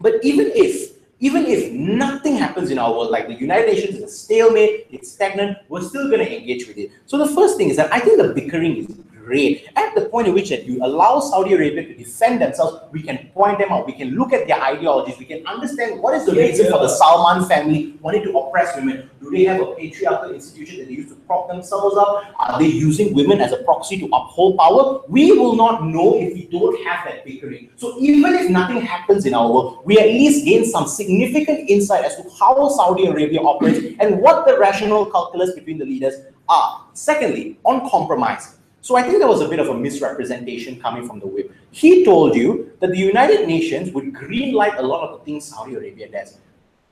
But even if nothing happens in our world, like the United Nations is a stalemate, it's stagnant, we're still going to engage with it. So the first thing is that I think the bickering is great. At the point at which that you allow Saudi Arabia to defend themselves, we can point them out, we can look at their ideologies, we can understand what is the reason for the Salman family wanting to oppress women. Do they have a patriarchal institution that they use to prop themselves up? Are they using women as a proxy to uphold power? We will not know if we don't have that bickering. So even if nothing happens in our world, we at least gain some significant insight as to how Saudi Arabia operates and what the rational calculus between the leaders are. Secondly, on compromise. So I think there was a bit of a misrepresentation coming from the whip. He told you that the United Nations would greenlight a lot of the things Saudi Arabia does.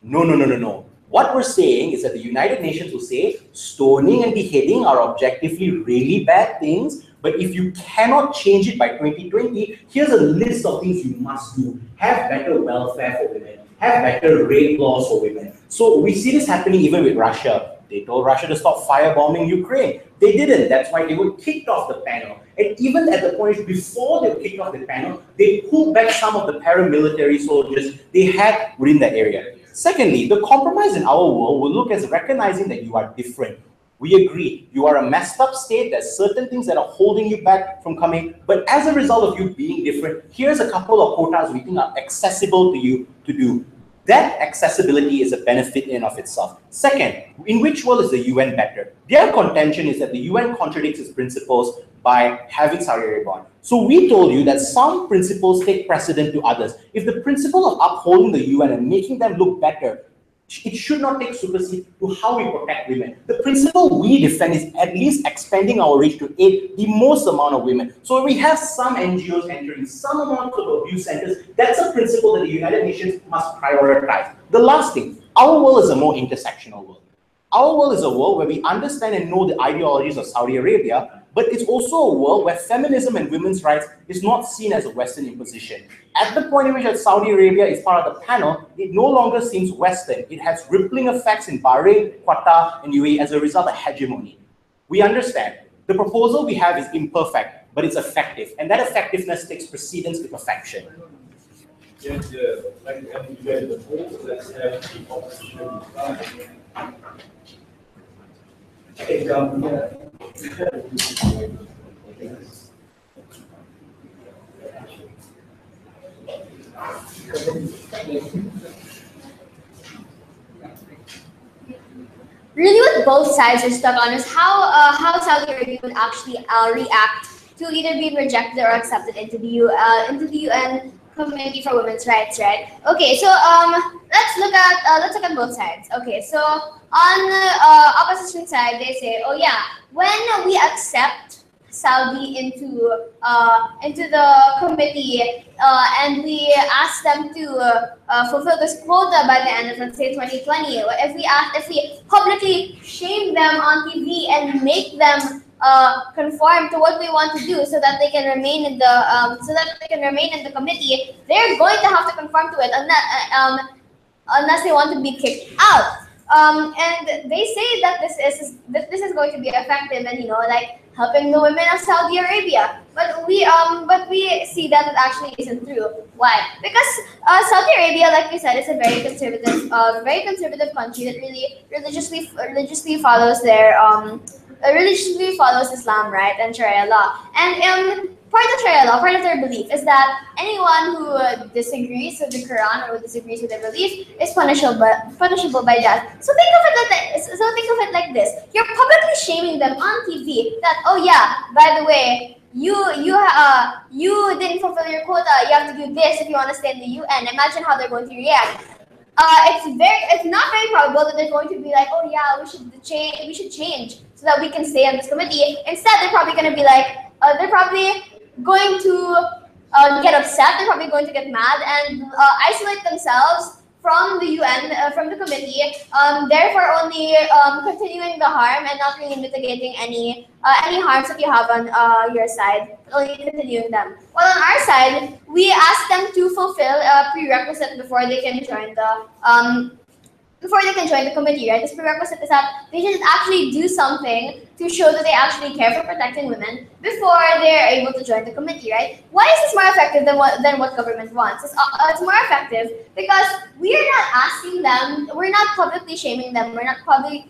No. What we're saying is that the United Nations will say stoning and beheading are objectively really bad things, but if you cannot change it by 2020, here's a list of things you must do. Have better welfare for women. Have better rape laws for women. So we see this happening even with Russia. They told Russia to stop firebombing Ukraine. They didn't. That's why they were kicked off the panel. And even at the point before they were kicked off the panel, they pulled back some of the paramilitary soldiers they had within that area. Secondly, the compromise in our world will look as recognizing that you are different. We agree, you are a messed up state, there's certain things that are holding you back from coming, but as a result of you being different, here's a couple of quotas we think are accessible to you to do. That accessibility is a benefit in and of itself. Second, in which world is the UN better? Their contention is that the UN contradicts its principles by having Saudi Arabia on. So we told you that some principles take precedent to others. If the principle of upholding the UN and making them look better, it should not take supersede to how we protect women. The principle we defend is at least expanding our reach to aid the most amount of women. So we have some NGOs entering some amount of abuse centers. That's a principle that the United Nations must prioritize. The last thing, our world is a more intersectional world. Our world is a world where we understand and know the ideologies of Saudi Arabia, but it's also a world where feminism and women's rights is not seen as a Western imposition. At the point in which Saudi Arabia is part of the panel, it no longer seems Western. It has rippling effects in Bahrain, Qatar, and UAE as a result of hegemony. We understand. The proposal we have is imperfect, but it's effective, and that effectiveness takes precedence to perfection. Yes, like you guys before, let's have the opposition. Okay, Really, what both sides are stuck on is how Saudi Arabia would actually react to either being rejected or accepted into into the UN Committee for Women's Rights, right? Okay, so let's look at both sides. Okay, so on the opposition side, they say, oh yeah, when we accept Saudi into the committee and we ask them to fulfill this quota by the end of, let's say, 2020. If we publicly shame them on TV and make them conform to what we want to do, so that they can remain in the committee, they're going to have to conform to it unless they want to be kicked out. And they say that this is going to be effective and like helping the women of Saudi Arabia. But we see that it actually isn't true. Why? Because Saudi Arabia, like we said, is a very conservative country that really religiously follows Islam, right, and Sharia law. And part of Sharia law, part of their belief is that anyone who disagrees with the Quran or who disagrees with their belief is punishable by death. So think of it like this: you're publicly shaming them on TV that, oh yeah, by the way, you didn't fulfill your quota. You have to do this if you want to stay in the UN. Imagine how they're going to react. It's not very probable that they're going to be like, oh yeah, we should change so that we can stay on this committee. Instead, they're probably going to be like, they're probably going to get upset. They're probably going to get mad and isolate themselves from the UN, from the committee, therefore only continuing the harm and not really mitigating any harms that you have on your side, only continuing them. While on our side, we ask them to fulfill a prerequisite before they can join the committee, right? This prerequisite is that they should actually do something to show that they actually care for protecting women before they're able to join the committee, right? Why is this more effective than what government wants? It's more effective because we are not asking them, we're not publicly shaming them, we're not publicly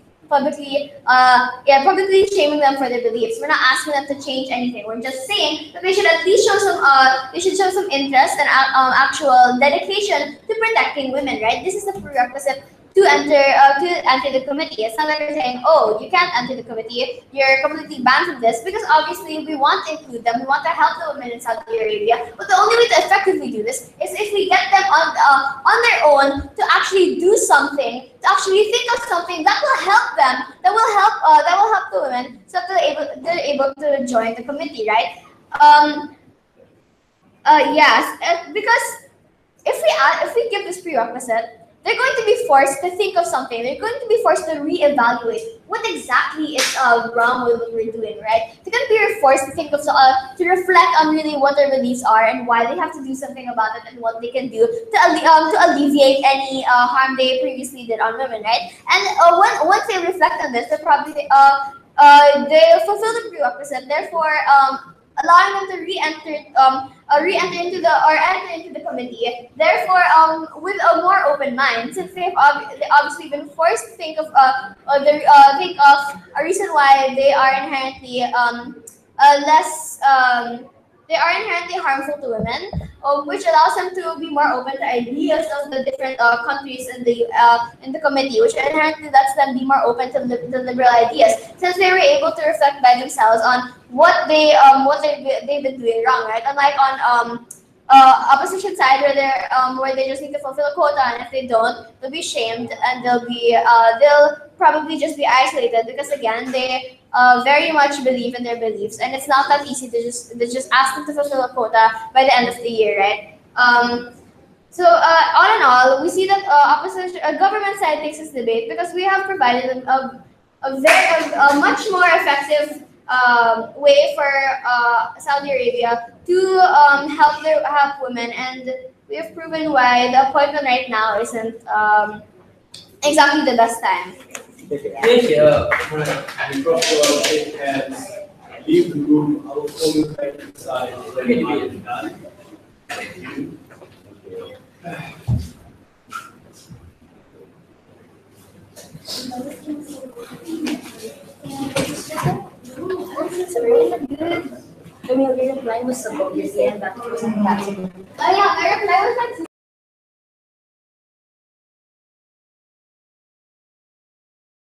shaming them for their beliefs. We're not asking them to change anything. We're just saying that they should at least show some interest and actual dedication to protecting women, right? This is the prerequisite to enter the committee. It's not like they're saying, oh, you can't enter the committee, you're completely banned from this, because obviously we want to include them, we want to help the women in Saudi Arabia. But the only way to effectively do this is if we get them on their own to actually do something, to actually think of something that will help them, that will help the women, so that they're able to join the committee, right? Yes, because if we give this prerequisite, they're going to be forced to think of something. They're going to be forced to reevaluate what exactly is wrong with what we're doing, right? They're going to be forced to think of to reflect on really what their beliefs are and why they have to do something about it and what they can do to alleviate any harm they previously did on women, right? And once they reflect on this, they'll probably they'll fulfill the prerequisite. Therefore, allowing them to enter into the committee. Therefore, with a more open mind, since they've obviously been forced to think of a reason why they are inherently harmful to women, which allows them to be more open to ideas of the different countries in the committee, which inherently lets them be more open to the liberal ideas, since they were able to reflect by themselves on what they've been doing wrong, right? Unlike on opposition side where they just need to fulfill a quota, and if they don't, they'll be shamed and they'll probably just be isolated, because again they very much believe in their beliefs, and it's not that easy to just ask them to fulfill a quota by the end of the year, right? So all in all, we see that government side takes this debate because we have provided them a much more effective way for Saudi Arabia to help women, and we have proven why the appointment right now isn't exactly the best time. Thank you. The proper shake hands, leave the room. I will call you back inside when you are done. Thank you. It's really good. I mean, your reply was about this and that was impossible. Oh yeah, my reply was like